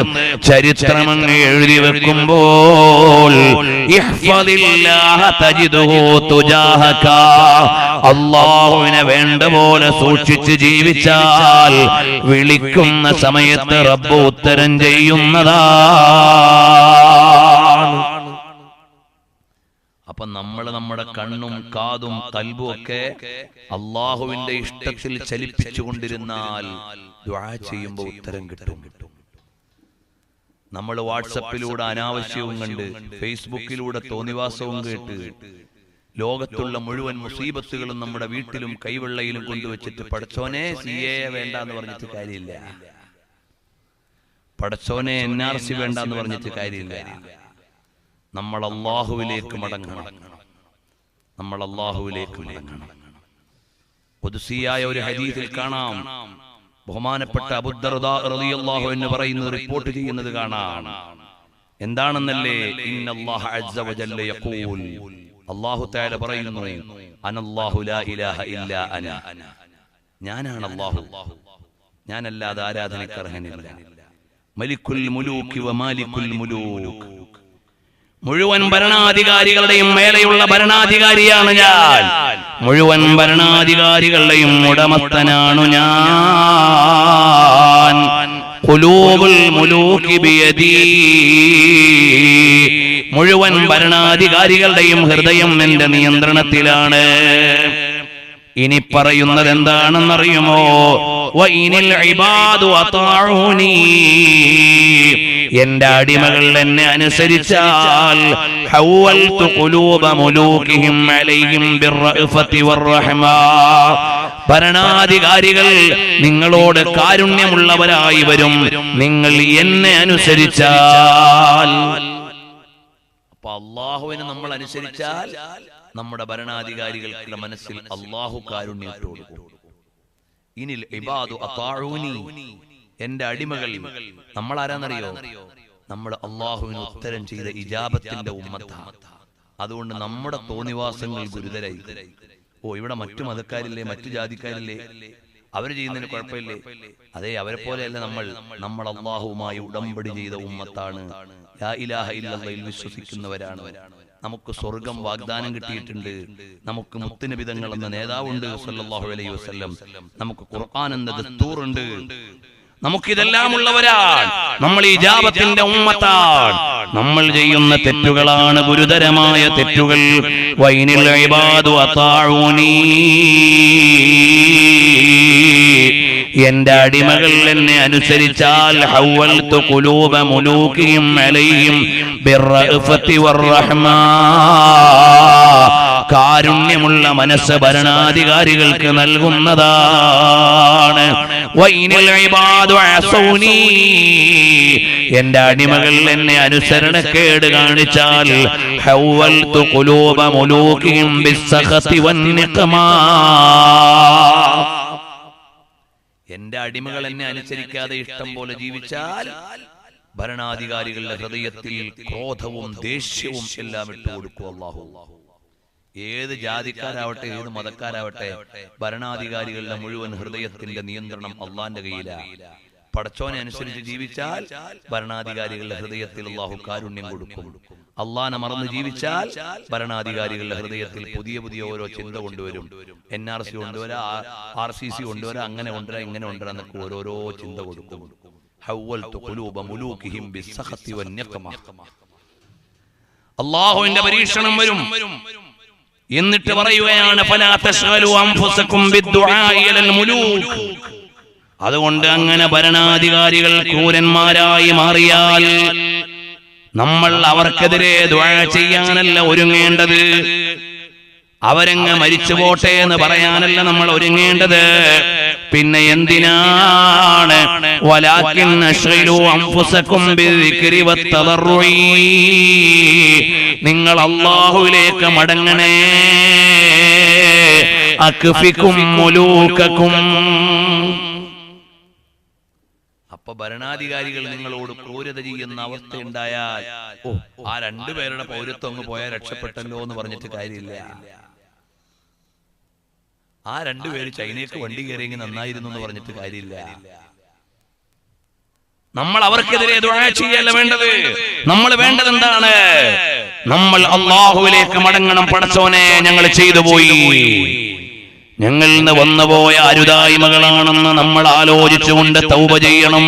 ചരിത്രമങ്ങ് എഴുതി വെക്കുമ്പോൾ അല്ലാഹുവിനെ വേണ്ട പോലെ സൂക്ഷിച്ച് ജീവിച്ചാൽ വിളിക്കുന്ന സമയത്ത് റബ്ബ് ഉത്തരം ചെയ്യുന്നതാണ്. അപ്പൊ നമ്മൾ നമ്മുടെ കണ്ണും കാതും കൽബും ഒക്കെ അള്ളാഹുവിന്റെ ഇഷ്ടത്തിൽ ചലിപ്പിച്ചുകൊണ്ടിരുന്നാൽ ദുആ ചെയ്യുമ്പോൾ ഉത്തരം കിട്ടും. നമ്മൾ വാട്സപ്പിലൂടെ അനാവശ്യവും കണ്ട്, ഫേസ്ബുക്കിലൂടെ തോന്നിവാസവും കേട്ട്, ലോകത്തുള്ള മുഴുവൻ മുസീബത്തുകളും നമ്മുടെ വീട്ടിലും കൈവെള്ളയിലും കൊണ്ടുവച്ചിട്ട് പടച്ചോനെ CA വേണ്ട എന്ന് പറഞ്ഞിട്ട് കാര്യമില്ല, പടച്ചോനെ NRC വേണ്ട എന്ന് പറഞ്ഞിട്ട് കാര്യമില്ല. നമ്മൾ അല്ലാഹുവിലേക്ക് മടങ്ങണം, നമ്മൾ അല്ലാഹുവിലേക്ക് മടങ്ങണം. ഖുദ്സിയായ ഒരു ഹദീസിൽ കാണാം, ബഹുമാനപ്പെട്ട അബൂ ദർദാ റളിയല്ലാഹു അൻഹു പറയുന്നത്, റിപ്പോർട്ട് ചെയ്യുന്നത് കാണാം. എന്താണെന്നല്ലേ? ഇന്നല്ലാഹ അസ്സ വജല്ല യഖൂൽ, അല്ലാഹു തആല പറയുന്നു, അനല്ലാഹു ലാ ഇലാഹ ഇല്ലാ അന, ഞാനാണ് അല്ലാഹു, ഞാനല്ലാതെ ആരാധനയ്ക്ക് അർഹനില്ല. മലിക്കുൽ മുലൂകി വ മാലിക്കുൽ മുലൂക്, മുഴുവൻ ഭരണാധികാരികളുടെയും മേലെയുള്ള ഭരണാധികാരിയാണ് ഞാൻ, മുഴുവൻ ഭരണാധികാരികളുടെയും ഉടമസ്ഥനാണ് ഞാൻ. ഖുലൂബുൽ മുലൂകി ബിയദീ, മുഴുവൻ ഭരണാധികാരികളുടെയും ഹൃദയം എന്റെ നിയന്ത്രണത്തിലാണ്. ഇനി പറയുന്നത് എന്താണെന്നറിയുമോ? വഇനിൽ ഇബാദു അതാഊനി, എന്റെ അടിമകൾ എന്നെ അനുസരിച്ചാൽ ഹവൽതു ഖുലൂബ മുലൂകിഹിം അലൈഹിം ബിർറഅഫതി വറഹ്മ, ഭരണാധികാരികൾ നിങ്ങളോട് കാരുണ്യമുള്ളവരായി വരും നിങ്ങൾ എന്നെ അനുസരിച്ചാൽ. അപ്പൊ അല്ലാഹുവിനെ നമ്മൾ അനുസരിച്ചാൽ നമ്മുടെ ഭരണാധികാരികളുടെ മനസ്സിൽ അല്ലാഹു കാരുണ്യത്തോട്. ഇനിൽ ഇബാദു അതാഊനി, എന്റെ അടിമകൾ. നമ്മൾ ആരാന്നറിയോ? നമ്മൾ അള്ളാഹുവിന് ഉത്തരം ചെയ്ത ഇജാബത്തിന്റെ ഉമ്മത്താണ്. അതുകൊണ്ട് നമ്മുടെ തോന്നിവാസങ്ങൾ ഗുരുതരായി. ഇവിടെ മറ്റു മതക്കാരില്ലേ, മറ്റു ജാതിക്കാരില്ലേ, അവര് ചെയ്യുന്നതിന് കുഴപ്പമില്ലേ? അതെ, അവരെ പോലെയല്ല നമ്മൾ അള്ളാഹുവുമായി ഉടമ്പടി ചെയ്ത ഉമ്മത്താണ്. ലാ ഇലാഹ ഇല്ലല്ലാഹ് വിശ്വസിക്കുന്നവരാണ്. നമുക്ക് സ്വർഗം വാഗ്ദാനം കിട്ടിയിട്ടുണ്ട്. നമുക്ക് മുത്തുനബി തങ്ങൾ എന്ന നേതാവുണ്ട് സല്ലല്ലാഹു അലൈഹി വസല്ലം. നമുക്ക് ഖുർആൻ എന്ന ദസ്തൂറുണ്ട്. നമുക്കിതെല്ലാം ഉള്ളവരാണ്. നമ്മൾ ഇജാബത്തിന്റെ ഉമ്മത്താണ്. നമ്മൾ ചെയ്യുന്ന തെറ്റുകളാണ് ഗുരുതരമായ തെറ്റുകൾ. വൈനിൽ ഇബാദു അതാഊനി, എന്റെ അടിമകൾ എന്നെ അനുസരിച്ചാൽ ഹവ്വൽതു ഖുലൂബ മുലൂകിഹിം അലൈഹിം ബിർറഅഫത്തി വറഹ്മാ, കാരുണ്യമുള്ള മനസ്സ് ഭരണാധികാരികൾക്ക് നൽകുന്നതാണ്. വൈനിൽ ഇബാദു അസൗനി, എന്റെ അടിമകൾ എന്നെ അനുസരണക്കേട് കാണിച്ചാൽ ഹവ്വൽതു ഖുലൂബ മുലൂകിഹിം ബിസ്സഖതി വന്നിഖ്മാ, എന്റെ അടിമകൾ എന്നെ അനുസരിക്കാതെ ഇഷ്ടം പോലെ ജീവിച്ചാൽ ഭരണാധികാരികളുടെ ഹൃദയത്തിൽ ക്രോധവും ദേഷ്യവും എല്ലാം ഇട്ടുകൊടുക്കും അല്ലാഹു. ഏത് ജാതിക്കാരാവട്ടെ, ഏത് മതക്കാരാവട്ടെ, ഭരണാധികാരികളുടെ മുഴുവൻ ഹൃദയത്തിന്റെ നിയന്ത്രണം അള്ളാന്റെ കയ്യിലാണ്. പടച്ചോനെ അനുസരിച്ച് ജീവിച്ചാൽ ഭരണാധികാരികളുടെ ഹൃദയത്തിൽ അള്ളാഹു കാരുണ്യം കൊടുക്കും. അള്ളാനെ മറന്ന് ജീവിച്ചാൽ ഭരണാധികാരികളുടെ ഹൃദയത്തിൽ പുതിയ പുതിയ ഓരോ ചിന്ത കൊണ്ടുവരും. NRC കൊണ്ടുവരാ, RCC കൊണ്ടുവരാ, അങ്ങനെ കൊണ്ടുവരാ, ഇങ്ങനെ കൊണ്ടുവരാ എന്നൊക്കെ ഓരോരോ ചിന്ത കൊടുക്കും. ഹവ്വൽതു ഖുലൂബ മുലൂകിഹിം ബിസ്സഖതി വന്നിഖ്മ. അല്ലാഹുവിന്റെ പരീക്ഷണം വരും. എന്നിട്ട് പറയുകയാണ് ഫലാ തശ്ഗലു അൻഫുസകും ബിദ്ദുആഇ ഇലൽ മുലൂക്. അതുകൊണ്ട് അങ്ങനെ ഭരണാധികാരികൾ ക്രൂരന്മാരായി മാറിയാൽ നമ്മൾ അവർക്കെതിരെ ദുആ ചെയ്യാനല്ല ഒരുങ്ങേണ്ടത്. അവരങ്ങ് മരിച്ചു പോട്ടെ എന്ന് പറയാനല്ല നമ്മൾ ഒരുങ്ങേണ്ടത്. പിന്നെ എന്തിനാണ് വലാകിൻ അശ്ഗിലു അൻഫുസകും ബിദ്ദിക്രി വത്തദറുഇ, നിങ്ങൾ അല്ലാഹുവിലേക്ക് മടങ്ങണേ. അക്ഫികും മുലൂകകും, അപ്പൊ ഭരണാധികാരികൾ നിങ്ങളോട് ക്രൂരത ചെയ്യുന്ന അവസ്ഥ ഉണ്ടായാൽ ആ രണ്ടുപേരുടെ പൗരത്വം അങ്ങ് പോയാൽ രക്ഷപ്പെട്ടല്ലോ എന്ന് പറഞ്ഞിട്ട് കാര്യമില്ല. ആ രണ്ടുപേര് ചൈനയ്ക്ക് വണ്ടി കയറിയെങ്കിൽ നന്നായിരുന്നു എന്ന് പറഞ്ഞിട്ട് കാര്യമില്ല. നമ്മൾ അവർക്കെതിരെ ദുആ ചെയ്യല്ല വേണ്ടത്. നമ്മൾ വേണ്ടത് എന്താണ്? നമ്മൾ അല്ലാഹുവിലേക്ക് മടങ്ങണം. പടച്ചോനെ, ഞങ്ങൾ ചെയ്തു പോയി, ഞങ്ങളിൽ നിന്ന് വന്നുപോയ അരുതായ്മകളാണെന്ന് നമ്മൾ ആലോചിച്ചുകൊണ്ട് തൗബ ചെയ്യണം.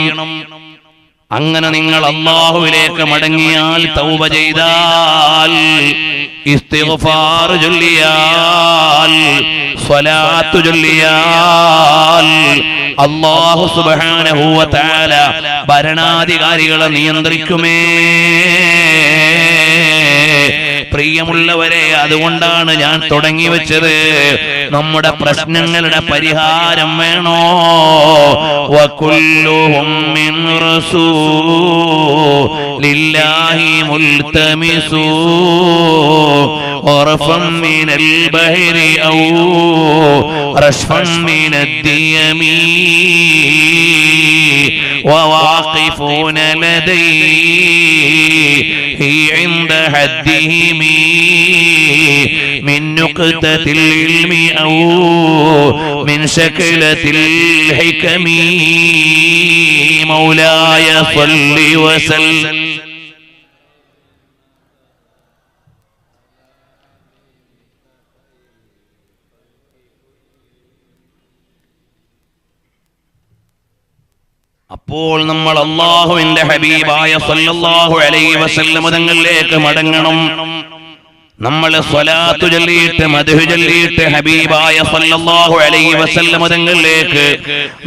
അങ്ങനെ നിങ്ങൾ അല്ലാഹുവിലേക്ക് മടങ്ങിയാൽ, തൗബ ചെയ്താൽ, ഇസ്തിഗ്ഫാർ ചൊല്ലിയാൽ, സ്വലാത്ത് ചൊല്ലിയാൽ, അല്ലാഹു സുബ്ഹാനഹു വ തആല ഭരണാധികാരികളെ നിയന്ത്രിക്കുമേ. പ്രിയമുള്ളവരെ, അതുകൊണ്ടാണ് ഞാൻ തുടങ്ങി വെച്ചത്. നമ്മുടെ പ്രശ്നങ്ങളുടെ പരിഹാരം വേണോ? വകുല്ലുഹും മിൻ റസൂലില്ലാഹി മുൽതമിസു ഉർഫൻ മിനൽ ബഹരി ഔ റശ്ഫൻ മിനദ്ദിയമി വവാഖിഫൂന ലദൈഹി ഇൻദ ഹദ്ദിഹിം من نقطة العلم أو من شكلة الحكم مولاي صل وسلم. അപ്പോൾ നമ്മൾ അല്ലാഹുവിന്റെ ഹബീബായ സല്ലല്ലാഹു അലൈഹി വസല്ലം തങ്ങളിലേക്ക് മടങ്ങണം. നമ്മൾ സ്വലാത്തു ചൊല്ലിയിട്ട് മദ്ഹ് ചൊല്ലിയിട്ട് ഹബീബായ സല്ലല്ലാഹു അലൈഹി വസല്ലം തങ്ങളിലേക്ക്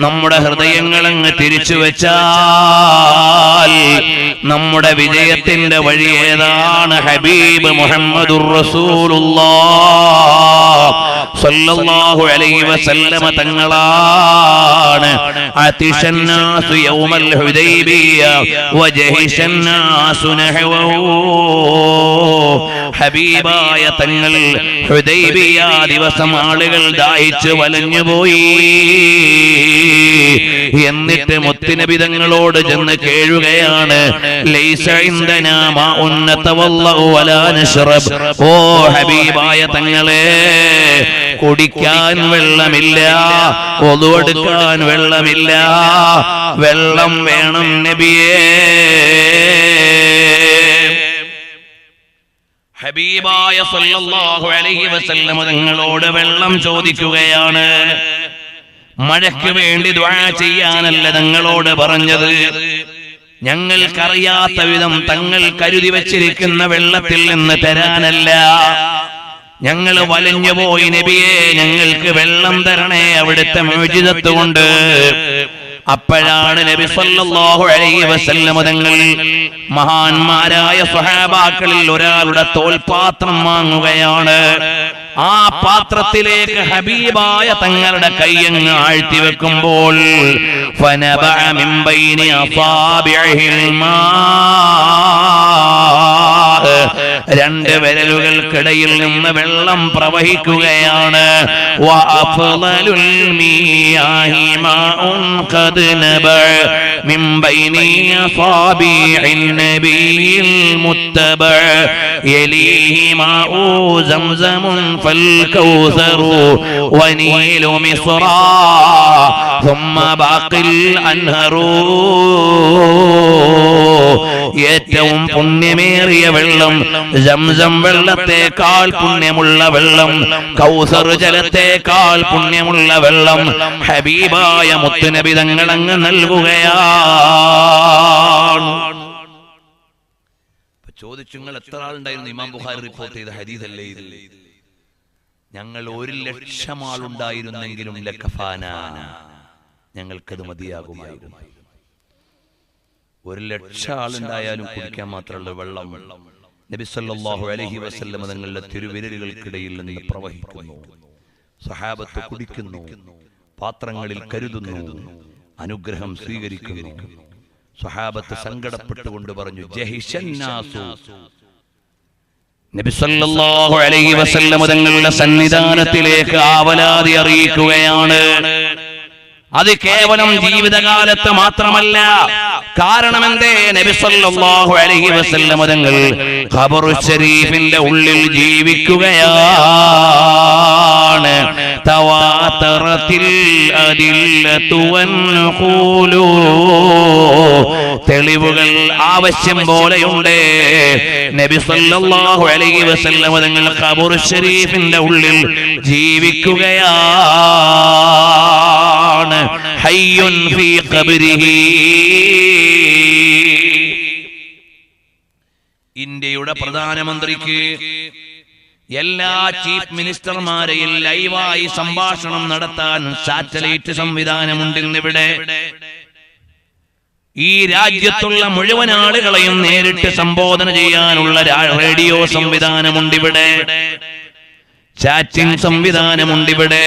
നമ്മുടെ ഹൃദയങ്ങൾ അങ്ങ് തിരിച്ചു വെച്ചാൽ നമ്മുടെ വിജയത്തിന്റെ വഴി ഏതാണ്? ഹബീബ് മുഹമ്മദുർ റസൂലുള്ളാഹ് സല്ലല്ലാഹു അലൈഹി വസല്ലം തങ്ങളാണ്. അതിശന്നാസു യൗമൽ ഹുദൈബിയ വജഹിശന്നാസു നഹവഹു. ഹബീബായ തങ്ങൾ ഹുദൈബിയ ദിവസം ആളുകൾ ദാഹിച്ചു വലഞ്ഞുപോയി. എന്നിട്ട് മുത്തുനബി തങ്ങളോട് ചെന്ന് കേഴുകയാണ്, ലൈസ ഇൻദനാ മാഉൻ നതവല്ലഉ വലാ നശ്റബ്. ഓ ഹബീബായ തങ്ങളെ, കുടിക്കാൻ വെള്ളമില്ല, wudu എടുക്കാൻ വെള്ളമില്ല, വെള്ളം വേണം നബിയേ. ഹബീബായ സല്ലല്ലാഹു അലൈഹി വസല്ലം തങ്ങളോട് വെള്ളം ചോദിക്കുകയാണ്. മഴയ്ക്ക് വേണ്ടി ദുആ ചെയ്യാനല്ല തങ്ങളോട് പറഞ്ഞത്. ഞങ്ങൾക്കറിയാത്ത വിധം തങ്ങൾ കരുതി വച്ചിരിക്കുന്ന വെള്ളത്തിൽ നിന്ന് തരാനല്ല. ഞങ്ങൾ വലഞ്ഞുപോയി നബിയെ, ഞങ്ങൾക്ക് വെള്ളം തരണേ അവിടുത്തെ മുഅ്ജിസത്ത് കൊണ്ട്. അപ്പോഴാണ് നബി സല്ലല്ലാഹു അലൈഹി വസല്ലം തങ്ങൾ മഹാന്മാരായ സ്വഹാബാക്കളിൽ ഒരാളുടെ തോൽപാത്രം വാങ്ങുകയാണ്. ആ പാത്രത്തിലേക്ക് ഹബീബായ തങ്ങളുടെ കൈയങ്ങ് ആഴ്ത്തി വെക്കുമ്പോൾ ഫനബഅ മിൻ ബൈനി അസാബിഹിൽ മാ, രണ്ട് വിരലുകൾക്കിടയിൽ നിന്ന് വെള്ളം പ്രവഹിക്കുകയാണ്. വഅഫ്ളലുൽ മിയാഹി മാഉൻ ഖദ് നബഅ മിൻ ബൈനി അസാബിഹിൻ നബിയിൽ മുത്തബഅ യലീഹി മാഉ സംസമുൻ ഫൽകൗസറു വനീലു മിസ്റാ ثم باقي الأنهار. ഏറ്റവും പുണ്യമേറിയ വെള്ളം സംസം വെള്ളത്തെക്കാൾ പുണ്യമുള്ള വെള്ളം, കൗസർ ജലത്തെക്കാൾ പുണ്യമുള്ള വെള്ളം ഹബീബായ മുത്തുനബി തങ്ങൾ അങ്ങ് നൽകുകയാണ്. ചോദിച്ചു, നിങ്ങൾ എത്ര ആളുണ്ടായിരുന്നു? ഇമാം ബുഖാരി റിപ്പോർട്ട് ചെയ്ത ഹദീസല്ലേ ഇത്. ഞങ്ങൾ 1,00,000 ആളുണ്ടായിരുന്നെങ്കിലും ലക്കഫാന, ഞങ്ങൾക്കത് മതിയാകുമായിരുന്നു. 1,00,000 ആളുണ്ടായാലും കുടിക്കാൻ മാത്രമുള്ള വെള്ളം നബി സല്ലല്ലാഹു അലൈഹി വസല്ലം തങ്ങളുടെ തിരുവിരലുകൾക്കിടയിൽ നിന്ന് പ്രവഹിക്കുന്നു. സഹാബത്ത് കുടിക്കുന്നു, പാത്രങ്ങളിൽ കരുതുന്നു, അനുഗ്രഹം സ്വീകരിക്കുന്നു. സഹാബത്ത് സങ്കടപ്പെട്ടുകൊണ്ട് പറഞ്ഞു, ജഹിശന്നാസു. നബി സല്ലല്ലാഹു അലൈഹി വസല്ലം തങ്ങളുടെ സന്നിധാനത്തിലേക്ക് ആവലാതി അറിയിക്കുകയാണ്. അത് കേവലം ജീവിതകാലത്ത് മാത്രമല്ല. കാരണം എന്തേ? നബി സല്ലല്ലാഹു അലൈഹി വസല്ലം തങ്ങൾ ഖബറു ശരീഫിന്റെ ഉള്ളിൽ ജീവിക്കുകയാണ്. തവാതറത്തിൽ അദില്ലതു വൻഖൂലു, തെളിവുകൾ ആവശ്യം പോലെയുണ്ട്. നബി സല്ലല്ലാഹു അലൈഹി വസല്ലം തങ്ങൾ ഖബറു ശരീഫിന്റെ ഉള്ളിൽ ജീവിക്കുകയാണ്. ഹയ്യുൻ ഫീ ഖബ്രിഹി. ഇന്ത്യയുടെ പ്രധാനമന്ത്രിക്ക് എല്ലാ ചീഫ് മിനിസ്റ്റർമാരെയും ലൈവായി സംഭാഷണം നടത്താൻ സാറ്റലൈറ്റ് സംവിധാനമുണ്ട് ഇന്നിവിടെ. ഈ രാജ്യത്തുള്ള മുഴുവൻ ആളുകളെയും നേരിട്ട് സംബോധന ചെയ്യാനുള്ള റേഡിയോ സംവിധാനമുണ്ടിവിടെ, ചാറ്റിംഗ് സംവിധാനമുണ്ടിവിടെ.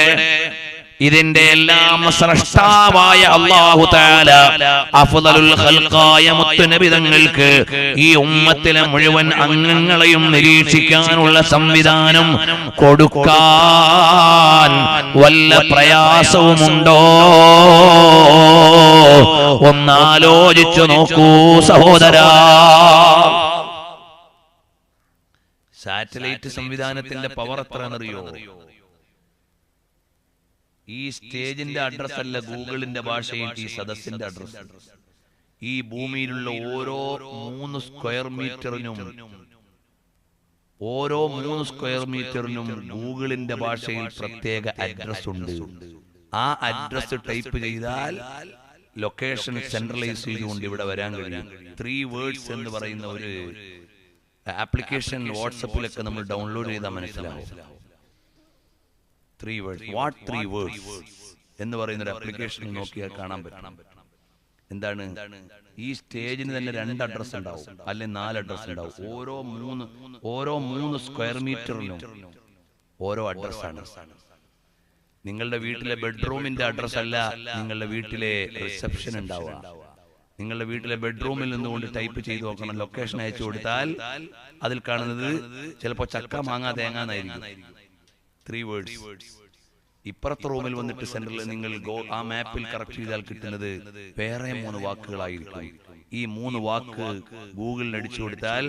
ഇതിന്റെ എല്ലാം സ്രഷ്ടാവായ അല്ലാഹു തആല അഫ്ളലുൽ ഖൽഖായ മുത്തുനബി തങ്ങൾക്ക് ഈ ഉമ്മത്തിലെ മുഴുവൻ അംഗങ്ങളെയും നിരീക്ഷിക്കാനുള്ള സംവിധാനം കൊടുക്കാൻ വല്ല പ്രയാസവുമുണ്ടോ? ഒന്നാലോചിച്ചു നോക്കൂ സഹോദരാ. സാറ്റലൈറ്റ് സംവിധാനത്തിന്റെ പവർ എത്രയാണെന്നറിയോ? ഈ സ്റ്റേജിന്റെ അഡ്രസ് അല്ല ഗൂഗിളിന്റെ ഭാഷയിൽ ഈ സദസ്സിന്റെ അഡ്രസ്. ഈ ഭൂമിയിലുള്ള ഓരോ 3 സ്ക്വയർ മീറ്ററിനും ഗൂഗിളിന്റെ ഭാഷയിൽ പ്രത്യേക അഡ്രസ് ഉണ്ട്. ആ അഡ്രസ് ടൈപ്പ് ചെയ്താൽ ലൊക്കേഷൻ സെൻട്രലൈസ് ചെയ്തുകൊണ്ട് ഇവിടെ വരാൻ കഴിയും. 3 വേർഡ്സ് എന്ന് പറയുന്ന ഒരു ആപ്ലിക്കേഷൻ വാട്സപ്പിലൊക്കെ നമ്മൾ ഡൗൺലോഡ് ചെയ്താൽ മനസ്സിലാവും. 3 words. What 3 words എന്ന് പറയുന്ന ഒരു ആപ്ലിക്കേഷൻ നോക്കിയാൽ കാണാൻ പറ്റും. എന്താണ്? ഈ സ്റ്റേജിന് തന്നെ 2 അഡ്രസ് ഉണ്ടാവും, അല്ലെങ്കിൽ 4 അഡ്രസ് ഉണ്ടാവും. ഓരോ 3 സ്ക്വയർ മീറ്ററിനും ഓരോ അഡ്രസ്സാണ്. നിങ്ങളുടെ വീട്ടിലെ ബെഡ്റൂമിന്റെ അഡ്രസ് അല്ല നിങ്ങളുടെ വീട്ടിലെ റിസപ്ഷൻ ഉണ്ടാവുക. നിങ്ങളുടെ വീട്ടിലെ ബെഡ്റൂമിൽ നിന്നുകൊണ്ട് ടൈപ്പ് ചെയ്ത് നോക്കണം. ലൊക്കേഷൻ അയച്ചു കൊടുത്താൽ അതിൽ കാണുന്നത് ചിലപ്പോൾ ചക്ക മാങ്ങ തേങ്ങ എന്നായിരിക്കും, 3 വേർഡ്സ്. ഇപ്പുറത്തെ റൂമിൽ വന്നിട്ട് സെന്ററിൽ നിങ്ങൾ ആ മാപ്പിൽ കറക്റ്റ് ചെയ്താൽ കിട്ടുന്നത് വേറെ 3 വാക്കുകളായിരിക്കും. ഈ 3 വാക്ക് ഗൂഗിളിൽ അടിച്ചു കൊടുത്താൽ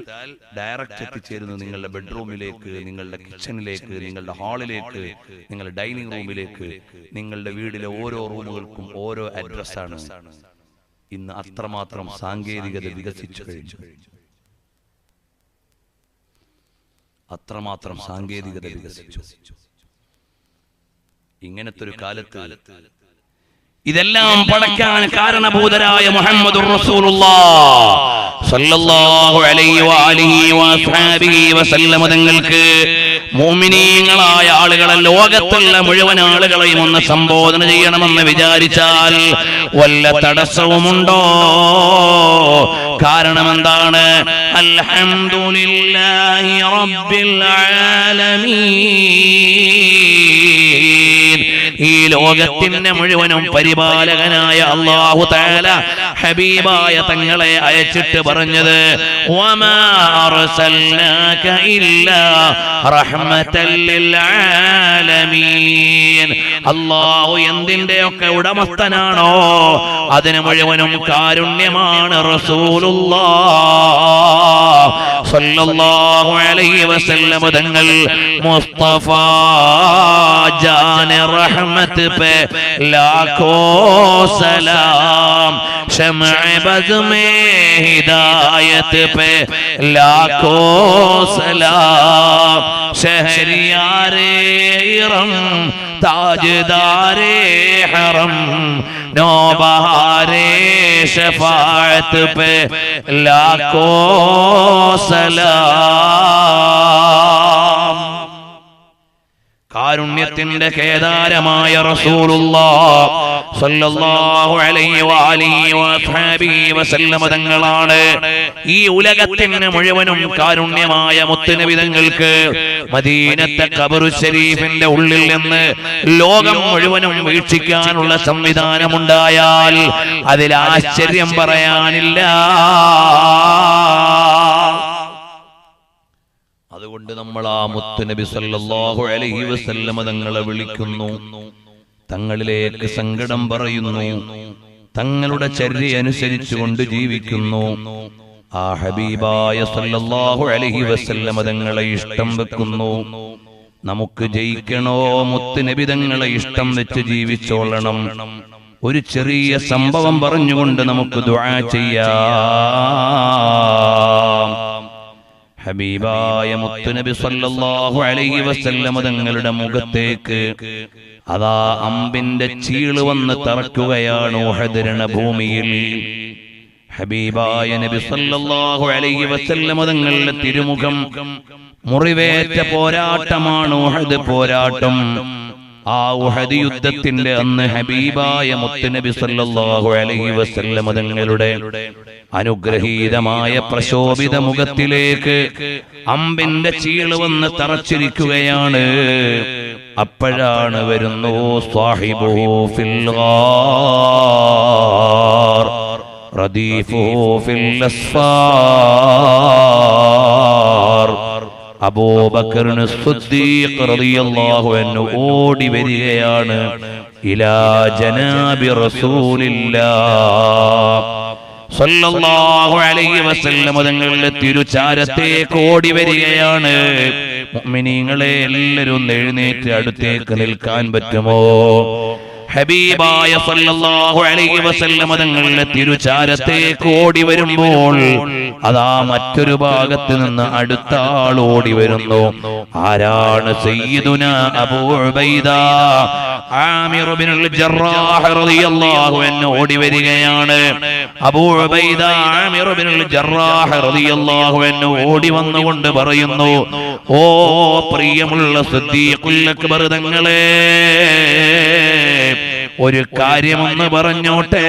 ഡയറക്റ്റ് എത്തിച്ചേരുന്നു നിങ്ങളുടെ ബെഡ്റൂമിലേക്ക്, നിങ്ങളുടെ കിച്ചണിലേക്ക്, നിങ്ങളുടെ ഹാളിലേക്ക്, നിങ്ങളുടെ ഡൈനിങ് റൂമിലേക്ക്. നിങ്ങളുടെ വീടിലെ ഓരോ റൂമുകൾക്കും ഓരോ അഡ്രസ്സാണ്. ഇന്ന് അത്രമാത്രം സാങ്കേതികത വികസിച്ചു കഴിഞ്ഞു. അത്രമാത്രം സാങ്കേതികത വികസിച്ചു. ഇങ്ങനത്തെ ഒരു കാലത്ത് ഇതെല്ലാം പടയ്ക്കാൻ കാരണഭൂതരായ മുഹമ്മദുർ റസൂലുള്ളാഹ് സ്വല്ലല്ലാഹു അലൈഹി വഅലിഹി വസഹബിഹി വസല്ലം തങ്ങൾക്ക് മുഅ്മിനീങ്ങളായ ആളുകളെ, ലോകത്തുള്ള മുഴുവൻ ആളുകളെയും ഒന്ന് സംബോധന ചെയ്യണമെന്ന് വിചാരിച്ചാൽ വല്ല തടസ്സവുമുണ്ടോ? കാരണം എന്താണ്? അൽഹംദുലില്ലാഹി റബ്ബിൽ ആലമീൻ. ഈ ലോകത്തിന്റെ മുഴുവനും പരിപാലകനായ അല്ലാഹു തആല ഹബീബായ തങ്ങളെ അയച്ചിട്ട് പറഞ്ഞത് വമാ അർസൽനാക ഇല്ലാ റഹ്മത്തൽ ലിൽ ആലമീൻ. അല്ലാഹു എന്തിന്റെയൊക്കെ ഉടമസ്ഥനാണോ അതിന് മുഴുവനും കാരുണ്യമാണ് റസൂലുള്ളാഹ് സ്വല്ലല്ലാഹു അലൈഹി വസല്ലം തങ്ങൾ. മുസ്തഫ ജാൻ റഹ്മത്ത് പേ ലാഖോ സലാം, शम्अ बज़ में हिदायत पे लाखों सलाम. शहरियारे इरम ताजदारे हरम, नौबहारे शफाअत पे लाखों सलाम. കാരുണ്യത്തിന്റെ കേദാരമായ റസൂലുള്ളാഹ് സ്വല്ലല്ലാഹു അലൈഹി വഅലിഹി വസഹബിഹി വസല്ലം തങ്ങളാണ് ഈ ഉലകത്തിന് മുഴുവനും കാരുണ്യമായ മുത്തുനബി തങ്ങൾക്ക് മദീനത്തെ ഖബറു ശരീഫിന്റെ ഉള്ളിൽ നിന്ന് ലോകം മുഴുവനും വീക്ഷിക്കാനുള്ള സംവിധാനമുണ്ടായാൽ അതിൽ ആശ്ചര്യം പറയാനില്ല. അതുകൊണ്ട് നമ്മൾ ആ മുത്തുനബി സല്ലല്ലാഹു അലൈഹി വസല്ലം തങ്ങളെ വിളിക്കുന്നു, തങ്ങളിലേക്ക് സങ്കടം പറയുന്നു, തങ്ങളുടെ ചര്യ അനുസരിച്ചുകൊണ്ട് ജീവിക്കുന്നു. ആ ഹബീബായ സല്ലല്ലാഹു അലൈഹി വസല്ലം തങ്ങളെ ഇഷ്ടം വെക്കുന്നു. നമുക്ക് ജയിക്കണോ? മുത്തുനബി തങ്ങളെ ഇഷ്ടം വെച്ച് ജീവിച്ചോളണം. ഒരു ചെറിയ സംഭവം പറഞ്ഞുകൊണ്ട് നമുക്ക് ദുആ ചെയ്യാം. ഹബീബായ മുത്തുനബി സല്ലല്ലാഹു അലൈഹി വസല്ലം തങ്ങളുടെ മുഖത്തേക്ക് അതാ അമ്പിന്റെ ചീള് വന്ന് തറക്കുകയാണ് ഉഹദ് രണഭൂമിയിൽ. ഹബീബായ നബി സല്ലല്ലാഹു അലൈഹി വസല്ലം തങ്ങളുടെ തിരുമുഖം മുറിവേറ്റ പോരാട്ടമാണ് ഉഹദ് പോരാട്ടം. ആ ഉഹദ് യുദ്ധത്തിന്റെ അന്ന് ഹബീബായ മുത്തുനബി സല്ലല്ലാഹു അലൈഹി വസല്ലം തങ്ങളുടെ അനുഗ്രഹീതമായ പ്രശോഭിത മുഖത്തിലേക്ക് അമ്പിന്റെ ചീള് വന്ന് തറച്ചിരിക്കുകയാണ്. അപ്പോഴാണ് വരുന്നു സാഹിബുഹു ഫിൽ ഗാർ റദീഫുഹു ഫിൽ അസ്ഫാർ. അബൂബക്കർ സിദ്ദീഖ് റളിയല്ലാഹു അൻഹു ഓടി വരികയാണ് ഇലാ ജനാബി റസൂലില്ലാഹ് സല്ലല്ലാഹു അലൈഹി വസല്ലം തങ്ങളുടെ തിരുചാരത്തേക്ക് ഓടി വരികയാണ്. മുഅ്മിനീങ്ങളെ എല്ലാവരും എഴുന്നേറ്റ് അടുത്തേക്ക് നിൽക്കാൻ പറ്റുമോ? ഹബീബായ സല്ലല്ലാഹു അലൈഹി വസല്ലം തങ്ങളുടെ തിരുചാരത്തേക്ക് ഓടി വരുമ്പോൾ അതാ മറ്റൊരു ഭാഗത്ത് നിന്ന് അടുത്ത ആൾ ഓടി വരുന്നു. ആരാണ്? സയ്യിദുനാ അബൂ ഉബൈദ ആമിർ ഇബ്നുൽ ജറാഹ് റളിയല്ലാഹു അൻഹു ഓടി വരികയാണ്. അബൂ ഉബൈദ ആമിർ ഇബ്നുൽ ജറാഹ് റളിയല്ലാഹു അൻഹു ഓടി വന്നുകൊണ്ട് പറയുന്നു, ഓ പ്രിയമുള്ള സിദ്ദീഖുൽ അക്ബർ തങ്ങളെ, ഒരു കാര്യമൊന്ന് പറഞ്ഞോട്ടെ.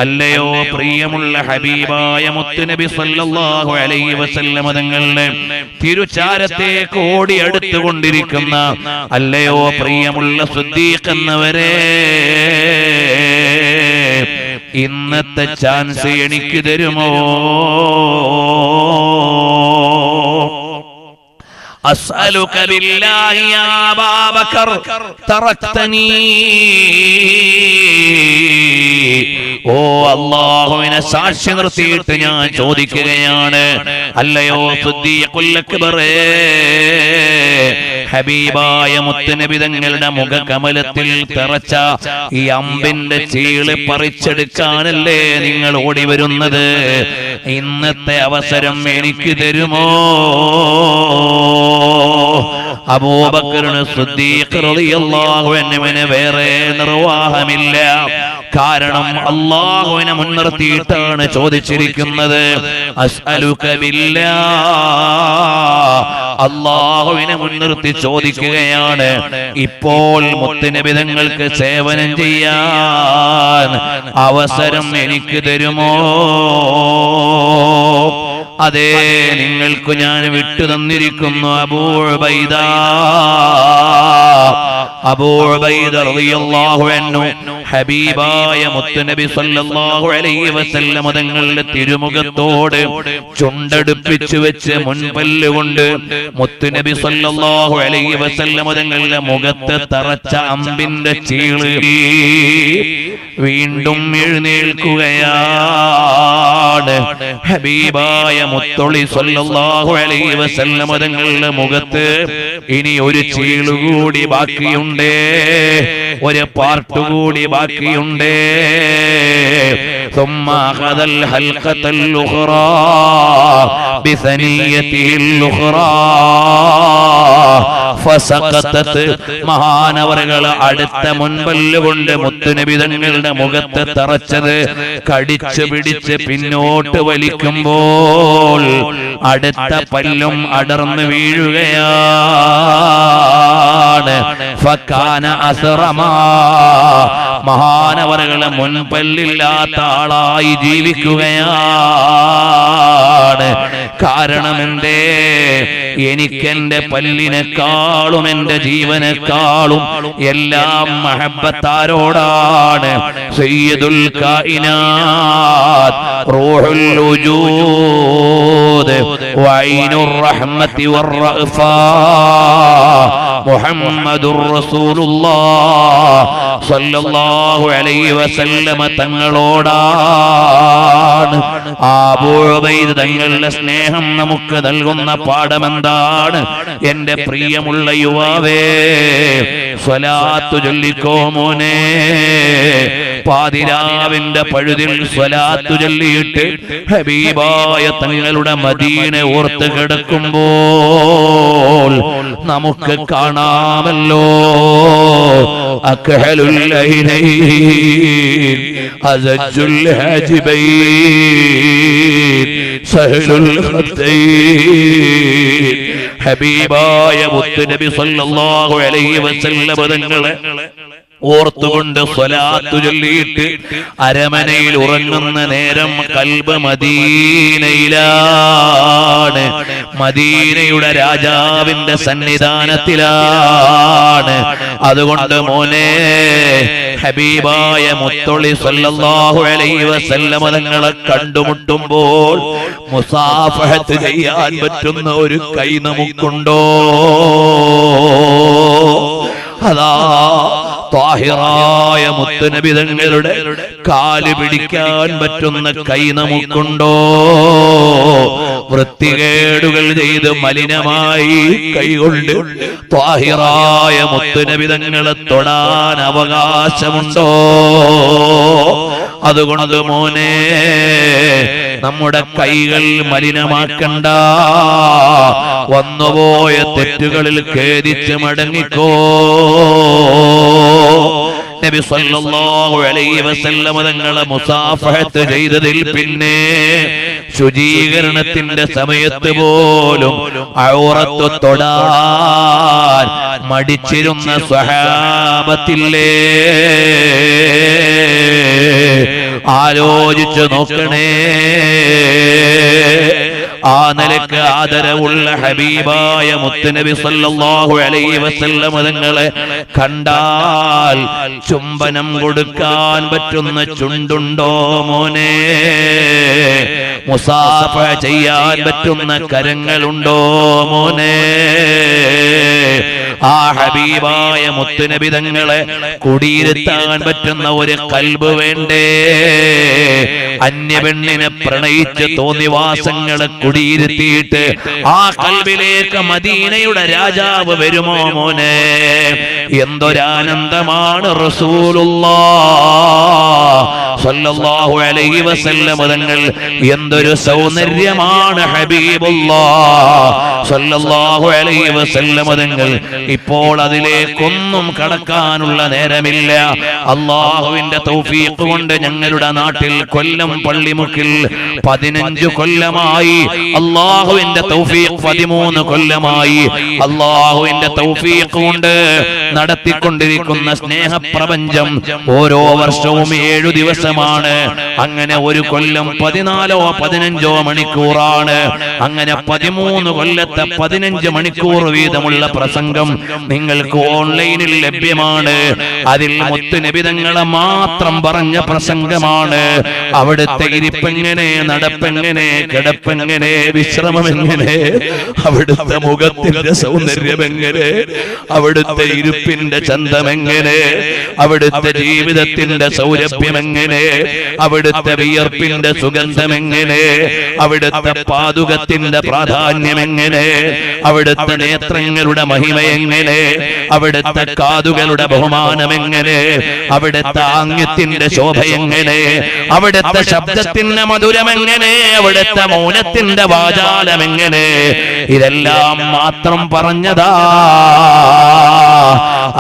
അല്ലയോ പ്രിയമുള്ള ഹബീബായ മുത്തുനബി സല്ലല്ലാഹു അലൈഹി വസല്ലം തങ്ങളുടെ തിരുചാരത്തേക്ക് ഓടി അടുത്തുകൊണ്ടിരിക്കുന്ന അല്ലയോ പ്രിയമുള്ള സിദ്ദീഖ് എന്നവരെ, ഇന്നത്തെ ചാൻസ് എനിക്ക് തരുമോ? അസ്അലുക ബില്ലാഹി യാ അബൂബക്കർ തറക്തനീ. ഓ അല്ലാഹുവിനെ സാക്ഷി നിർത്തിയിട്ട് ഞാൻ ചോദിക്കുകയാണ്, അല്ലയോ സിദ്ദീഖുൽ അക്ബറേ, ഹബീബായ മുത്തുനബി തങ്ങളുടെ മുഖകമലത്തിൽ തറച്ച ഈ അമ്പിന്റെ ചീള് പറിച്ചെടുക്കാനല്ലേ നിങ്ങൾ ഓടി വരുന്നത്? ഇന്നത്തെ അവസരം എനിക്ക് തരുമോ? അബൂബക്കർ സിദ്ദീഖ് റളിയല്ലാഹു അൻഹുവിന് വേറെ നിർവാഹമില്ല. കാരണം അല്ലാഹുവിനെ മുൻനിർത്തിയിട്ടാണ് ചോദിച്ചിരിക്കുന്നത്. അസ്അലുക ബില്ലാഹ്, അല്ലാഹുവിനെ മുൻനിർത്തി ചോദിക്കുകയാണ്. ഇപ്പോൾ മുത്തുനബി തങ്ങൾക്ക് സേവനം ചെയ്യാൻ അവസരം എനിക്ക് തരുമോ? അതെ, നിങ്ങൾക്ക് ഞാൻ വിട്ടു തന്നിരിക്കുന്നു അബൂ ഉബൈദ. അബൂ ഉബൈദ റളിയല്ലാഹു അൻഹു ഹബീബായ മുത്തുനബി സല്ലല്ലാഹു അലൈഹി വസല്ലം തങ്ങളുടെ തിരുമുഖത്തോട് ചുണ്ടടുപ്പിച്ചു വെച്ച് മുൻപല്ലുകൊണ്ട് മുത്തുനബി സല്ലല്ലാഹു അലൈഹി വസല്ലം തങ്ങളുടെ മുഖത്ത് തറച്ച അമ്പിന്റെ ചീള് വീണ്ടും എഴുന്നേൽക്കുകയാണ്. ഹബീബായ മുത്തൊളി സല്ലല്ലാഹു അലൈഹി വസല്ലം തങ്ങളുടെ മുഖത്ത് ഇനി ഒരു ചീളുകൂടി ബാക്കിയുണ്ട്, ഒരു പാർട്ട് കൂടി ബാക്കിയുണ്ട്. ثم أخذ الحلقة الأخرى بثنيته الأخرى فسقطت. മഹാനവറുകൾ അടുത്ത മുൻപല്ലുകൊണ്ട് മുത്തുനബി തങ്ങളുടെ മുഖത്ത് തറച്ചത് കടിച്ചു പിടിച്ച് പിന്നോട്ട് വലിക്കുമ്പോൾ അടുത്ത പല്ലും അടർന്നു വീഴുകയാണ്. ഫകാന അസ്റമാ, മഹാനവറുകളെ മുൻപല്ലില്ലാത്ത ആളായി ജീവിക്കുകയാണ്. കാരണം എന്തേ? എനിക്കെന്റെ പല്ലിനെക്കാളും എന്റെ ജീവനെക്കാളും എല്ലാം മഹബ്ബത്താരോടാണ്. സയ്യിദുൽ കായിനാത്ത്, റൂഹുൽ വജൂദ്, വഐനുർ റഹ്മത്തി വറഅഫാ, മുഹമ്മദുർ റസൂലുള്ളാഹ് സല്ലല്ലാഹു അലൈഹി വസല്ലമ തങ്ങളോടാണ്. അബൂ ഉബൈദ തങ്ങളുടെ സ്നേഹം നമുക്ക് നൽകുന്ന പാഠമെന്താണ്? എന്റെ പ്രിയമുള്ള യുവാവേ, സ്വലാത്ത് ചൊല്ലിക്കോ മോനെ. പാതിരാവിന്റെ പഴുതിൽ സ്വലാത്ത് ചൊല്ലിയിട്ട് ഹബീബായ തങ്ങളുടെ മദീന ഓർത്ത് കിടക്കുമ്പോൾ നമുക്ക് കാണാമല്ലോ, അക്ഹലുൽ ലൈലൈൻ അസജുൽ ഹാജിബൈൻ സഹലുൽ ഖത്തൈൻ. ഹബീബായ മുത്തുനബി സല്ലല്ലാഹു അലൈഹി വസല്ലം തങ്ങളെ ഓർത്തുകൊണ്ട് സ്വലാത്തു ചൊല്ലിയിട്ട് അരമനയിൽ ഉറങ്ങുന്ന നേരം കൽബ് മദീനയിലാണ്, മദീനയുടെ രാജാവിന്റെ സന്നിധാനത്തിലാണ്. അതുകൊണ്ട് മോനെ, ഹബീബായ മുത്തൊളി സല്ലല്ലാഹു അലൈഹി വസല്ലം തങ്ങളെ കണ്ടുമുട്ടുമ്പോൾ മുസാഫഹത്ത് ചെയ്യാൻ പറ്റുന്ന ഒരു കൈ നമുക്കുണ്ടോ? അതാ ത്വാഹിറായ മുത്തുനബി തങ്ങളുടെ കാല് പിടിക്കാൻ പറ്റുന്ന കൈ നമുക്കുണ്ടോ? വൃത്തികേടുകൾ ചെയ്ത് മലിനമായി കൈകൊണ്ട് ത്വാഹിറായ മുത്തുനബി തങ്ങളെ തൊടാൻ അവകാശമുണ്ടോ? അതുകൊണ്ട് മോനെ, നമ്മുടെ കൈകൾ മലിനമാക്കണ്ട. വന്നുപോയ തെറ്റുകളിൽ ഖേദിച്ച് മടങ്ങിക്കോ. നബി സല്ലല്ലാഹു അലൈഹി വസല്ലം തങ്ങളെ മുസാഫഹത്ത് ചെയ്തതിൽ പിന്നെ ശുചീകരണത്തിന്റെ സമയത്ത് പോലും ഔറത്ത് തൊടാൻ മടിച്ചിരുന്ന സ്വഹാബത്തില്ലേ? ആലോചിച്ചു നോക്കണേ. ആ നിലക്ക് ആദരവുള്ള ഹബീബായ മുത്തുനബി സല്ലല്ലാഹു അലൈഹി വസല്ലം തങ്ങളെ കണ്ടാൽ ചുംബനം കൊടുക്കാൻ പറ്റുന്ന ചുണ്ടുണ്ടോ മോനെ? മുസാഫ ചെയ്യാൻ പറ്റുന്ന കരങ്ങളുണ്ടോ മോനെ? ആ ഹബീബായ മുത്തുനബി തങ്ങളെ കുടിയിരുത്താൻ പറ്റുന്ന ഒരു കൽബ് വേണ്ടേ? അന്യപെണ്ണിനെ പ്രണയിച്ച് തോന്നിവാസങ്ങളെ കുടിയിരുത്തിയിട്ട് ആ കൽബിലേക്ക് മദീനയുടെ രാജാവ് വരുമോ മോനെ? എന്തൊരാനന്ദമാണ് റസൂലുള്ളാഹ് സ്വല്ലല്ലാഹു അലൈഹി വസല്ലം തങ്ങൾ, എന്തൊരു സൗന്ദര്യമാണ് ഹബീബുല്ലാഹ് സ്വല്ലല്ലാഹു അലൈഹി വസല്ലം തങ്ങൾ. ഇപ്പോൾ അതിലേക്കൊന്നും കടക്കാനുള്ള നേരമില്ല. അള്ളാഹുവിന്റെ തൗഫീഖ് കൊണ്ട് ഞങ്ങളുടെ നാട്ടിൽ കൊല്ലം പള്ളിമുക്കിൽ 15 കൊല്ലമായി. അള്ളാഹുവിന്റെ തൗഫീഖ് 13 കൊല്ലമായി. അള്ളാഹുവിന്റെ തൗഫീഖ് കൊണ്ട് നടത്തിക്കൊണ്ടിരിക്കുന്ന സ്നേഹപ്രപഞ്ചം ഓരോ വർഷവും 7 ദിവസമാണ്. അങ്ങനെ ഒരു കൊല്ലം 14 15 മണിക്കൂറാണ്. അങ്ങനെ 13 കൊല്ലത്തെ 15 മണിക്കൂർ വീതമുള്ള പ്രസംഗം നിങ്ങൾക്ക് ഓൺലൈനിൽ ലഭ്യമാണ്. അതിൽ മുത്തുനബി തങ്ങളെ മാത്രം പറഞ്ഞ പ്രസംഗമാണ്. അവിടുത്തെ ഇരിപ്പെങ്ങനെ, നടപ്പെങ്ങനെ, കിടപ്പെങ്ങനെ, വിശ്രമമെങ്ങനെ, അവിടുത്തെ മുഖത്തിന്റെ സൗന്ദര്യമെങ്ങനെ, അവിടുത്തെ ഇരുപ്പിന്റെ ചന്തമെങ്ങനെ, അവിടുത്തെ ജീവിതത്തിന്റെ സൗരഭ്യമെങ്ങനെ, അവിടുത്തെ വിയർപ്പിന്റെ സുഗന്ധമെങ്ങനെ, അവിടുത്തെ പാതുകത്തിന്റെ പ്രാധാന്യമെങ്ങനെ, അവിടുത്തെ നേത്രങ്ങളുടെ മഹിമയെങ്ങനെ, അവിടുത്തെ കാതുകളുടെ ബഹുമാനമെങ്ങനെ, അവിടുത്തെ ആംഗ്യത്തിന്റെ ശോഭയെങ്ങനെ, അവിടുത്തെ ശബ്ദത്തിന്റെ മധുരമെങ്ങനെ, അവിടുത്തെ മൗനത്തിന്റെ വാചാലമെങ്ങനെ, ഇതെല്ലാം മാത്രം പറഞ്ഞതാ.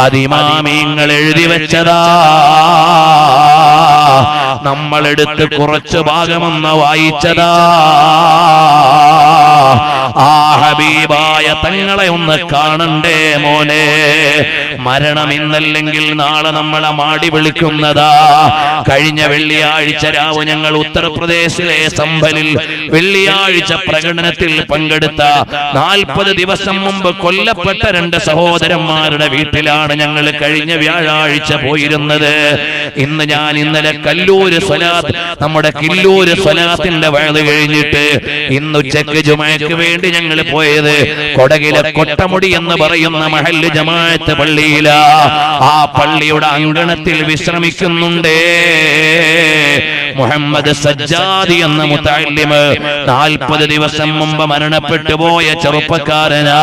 അതിമാമീങ്ങൾ എഴുതി വെച്ചതാ. നമ്മളെടുത്ത് കുറച്ചു ഭാഗമൊന്ന് വായിച്ചതാ. ആ ഹബീബായ തങ്ങളെ ഒന്ന് കാണണ്ടേ മോനെ? മരണം ഇന്നല്ലെങ്കിൽ നാളെ നമ്മളെ മാടി വിളിക്കുന്നതാ. കഴിഞ്ഞ വെള്ളിയാഴ്ച രാവ് ഞങ്ങൾ ഉത്തർപ്രദേശിലെ സംഭലിൽ വെള്ളിയാഴ്ച പ്രകടനത്തിൽ പങ്കെടുത്ത 40 ദിവസം മുമ്പ് കൊല്ലപ്പെട്ട 2 സഹോദരന്മാരുടെ വീട്ടിലാണ് ഞങ്ങൾ കഴിഞ്ഞ വ്യാഴാഴ്ച പോയിരുന്നത്. ഇന്നലെ കല്ലൂര് സ്വലാത്ത്, നമ്മുടെ കില്ലൂര് സ്വലാത്തിന്റെ വയത് കഴിഞ്ഞിട്ട് ഇന്ന് ഉച്ചക്ക് ജുമയ്ക്ക് വേണ്ടി ഞങ്ങൾ പോയത് കൊടകിലെ കൊട്ടമുടി എന്ന് പറയുന്ന മഹല്ല് ജമാഅത്ത് പള്ളിയിലാ. ആ പള്ളിയുടെ അങ്കണത്തിൽ വിശ്രമിക്കുന്നുണ്ടേ മുഹമ്മദ് സജ്ജാദി എന്ന മുതഅല്ലിമ്. 40 ദിവസം മുമ്പ് മരണപ്പെട്ടു പോയ ചെറുപ്പക്കാരനാ.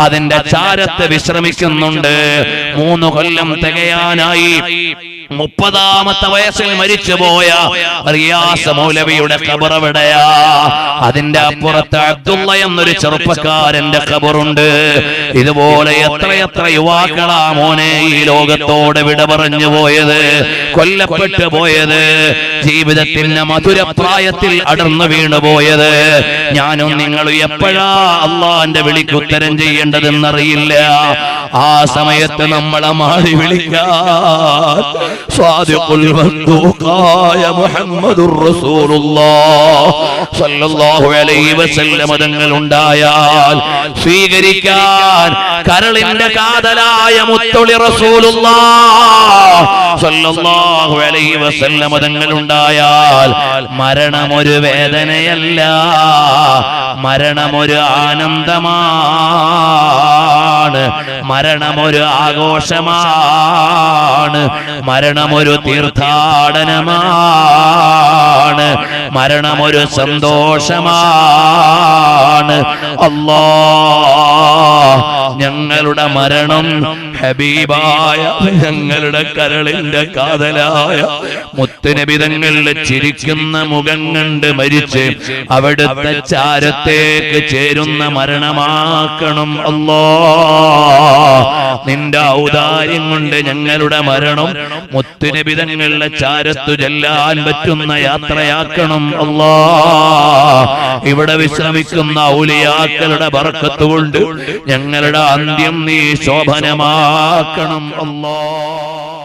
അതിന്റെ ചാരത്ത് വിശ്രമിക്കുന്നുണ്ട്. 3 കൊല്ലം തികയാനായി. 30ാമത്തെ വയസ്സിൽ മരിച്ചുപോയ റിയാസ് മൗലവിയുടെ ഖബർ എവിടെയാ? അതിന്റെ അപ്പുറത്ത് അബ്ദുള്ള എന്നൊരു ചെറുപ്പക്കാരന്റെ ഖബറുണ്ട്. ഇതുപോലെ എത്രയെത്ര യുവാക്കളാ മോനെ ഈ ലോകത്തോട് വിട പറഞ്ഞു പോയത്, കൊല്ലപ്പെട്ടു പോയത്, ജീവിതത്തിന്റെ മധുരപ്രായത്തിൽ അടർന്നു വീണു പോയത്. ഞാനും നിങ്ങളും എപ്പോഴാ അള്ളാന്റെ വിളിക്ക് ഉത്തരം ചെയ്യേണ്ടതെന്നറിയില്ല. ആ സമയത്ത് നമ്മളെ മാറി വിളിക്കാൻ സ്വാദിഖുൽ മസ്ദൂഖായ മുഹമ്മദുർ റസൂലുള്ളാഹ് സ്വല്ലല്ലാഹു അലൈഹി വസല്ലം തങ്ങൾ ഉണ്ടായാൽ സ്വീകരിക്കാൻ കരളിന്റെ കാതലായ മുത്തൊളി റസൂലുള്ളാഹ് സ്വല്ലല്ലാഹു അലൈഹി വസല്ലം തങ്ങൾ ഉണ്ടായാൽ മരണമൊരു വേദനയല്ല, മരണമൊരു ആനന്ദമാണ്, മരണമൊരു ആഘോഷമാണ്, മരണമൊരു തീർത്ഥാടനമാണ്, മരണമൊരു സന്തോഷമാണ്. അല്ലാഹ് ഞങ്ങളുടെ മരണം ഹബീബായ ഞങ്ങളുടെ കരളിന്റെ കാതലായ മുത്തുനബി തങ്ങളുടെ ചിരിക്കുന്ന മുഖം കണ്ട് മരിച്ച് അവിടുത്തെ ചാരത്തേക്ക് ചേരുന്ന മരണമാക്കണം അല്ലാഹ്. നിന്റെ ഔദാര്യം കൊണ്ട് ഞങ്ങളുടെ മരണം മുത്തുനബി തങ്ങളുടെ ചാരത്തു ചെല്ലാൻ പറ്റുന്ന യാത്രയാക്കണം അല്ലാഹ്. ഇവിടെ വിശ്രമിക്കുന്ന ഔലിയാക്കളുടെ ബർക്കത്ത് കൊണ്ട് ഞങ്ങളുടെ അന്ത്യം നീ ശോഭനമാക്കണം അല്ലാഹ്.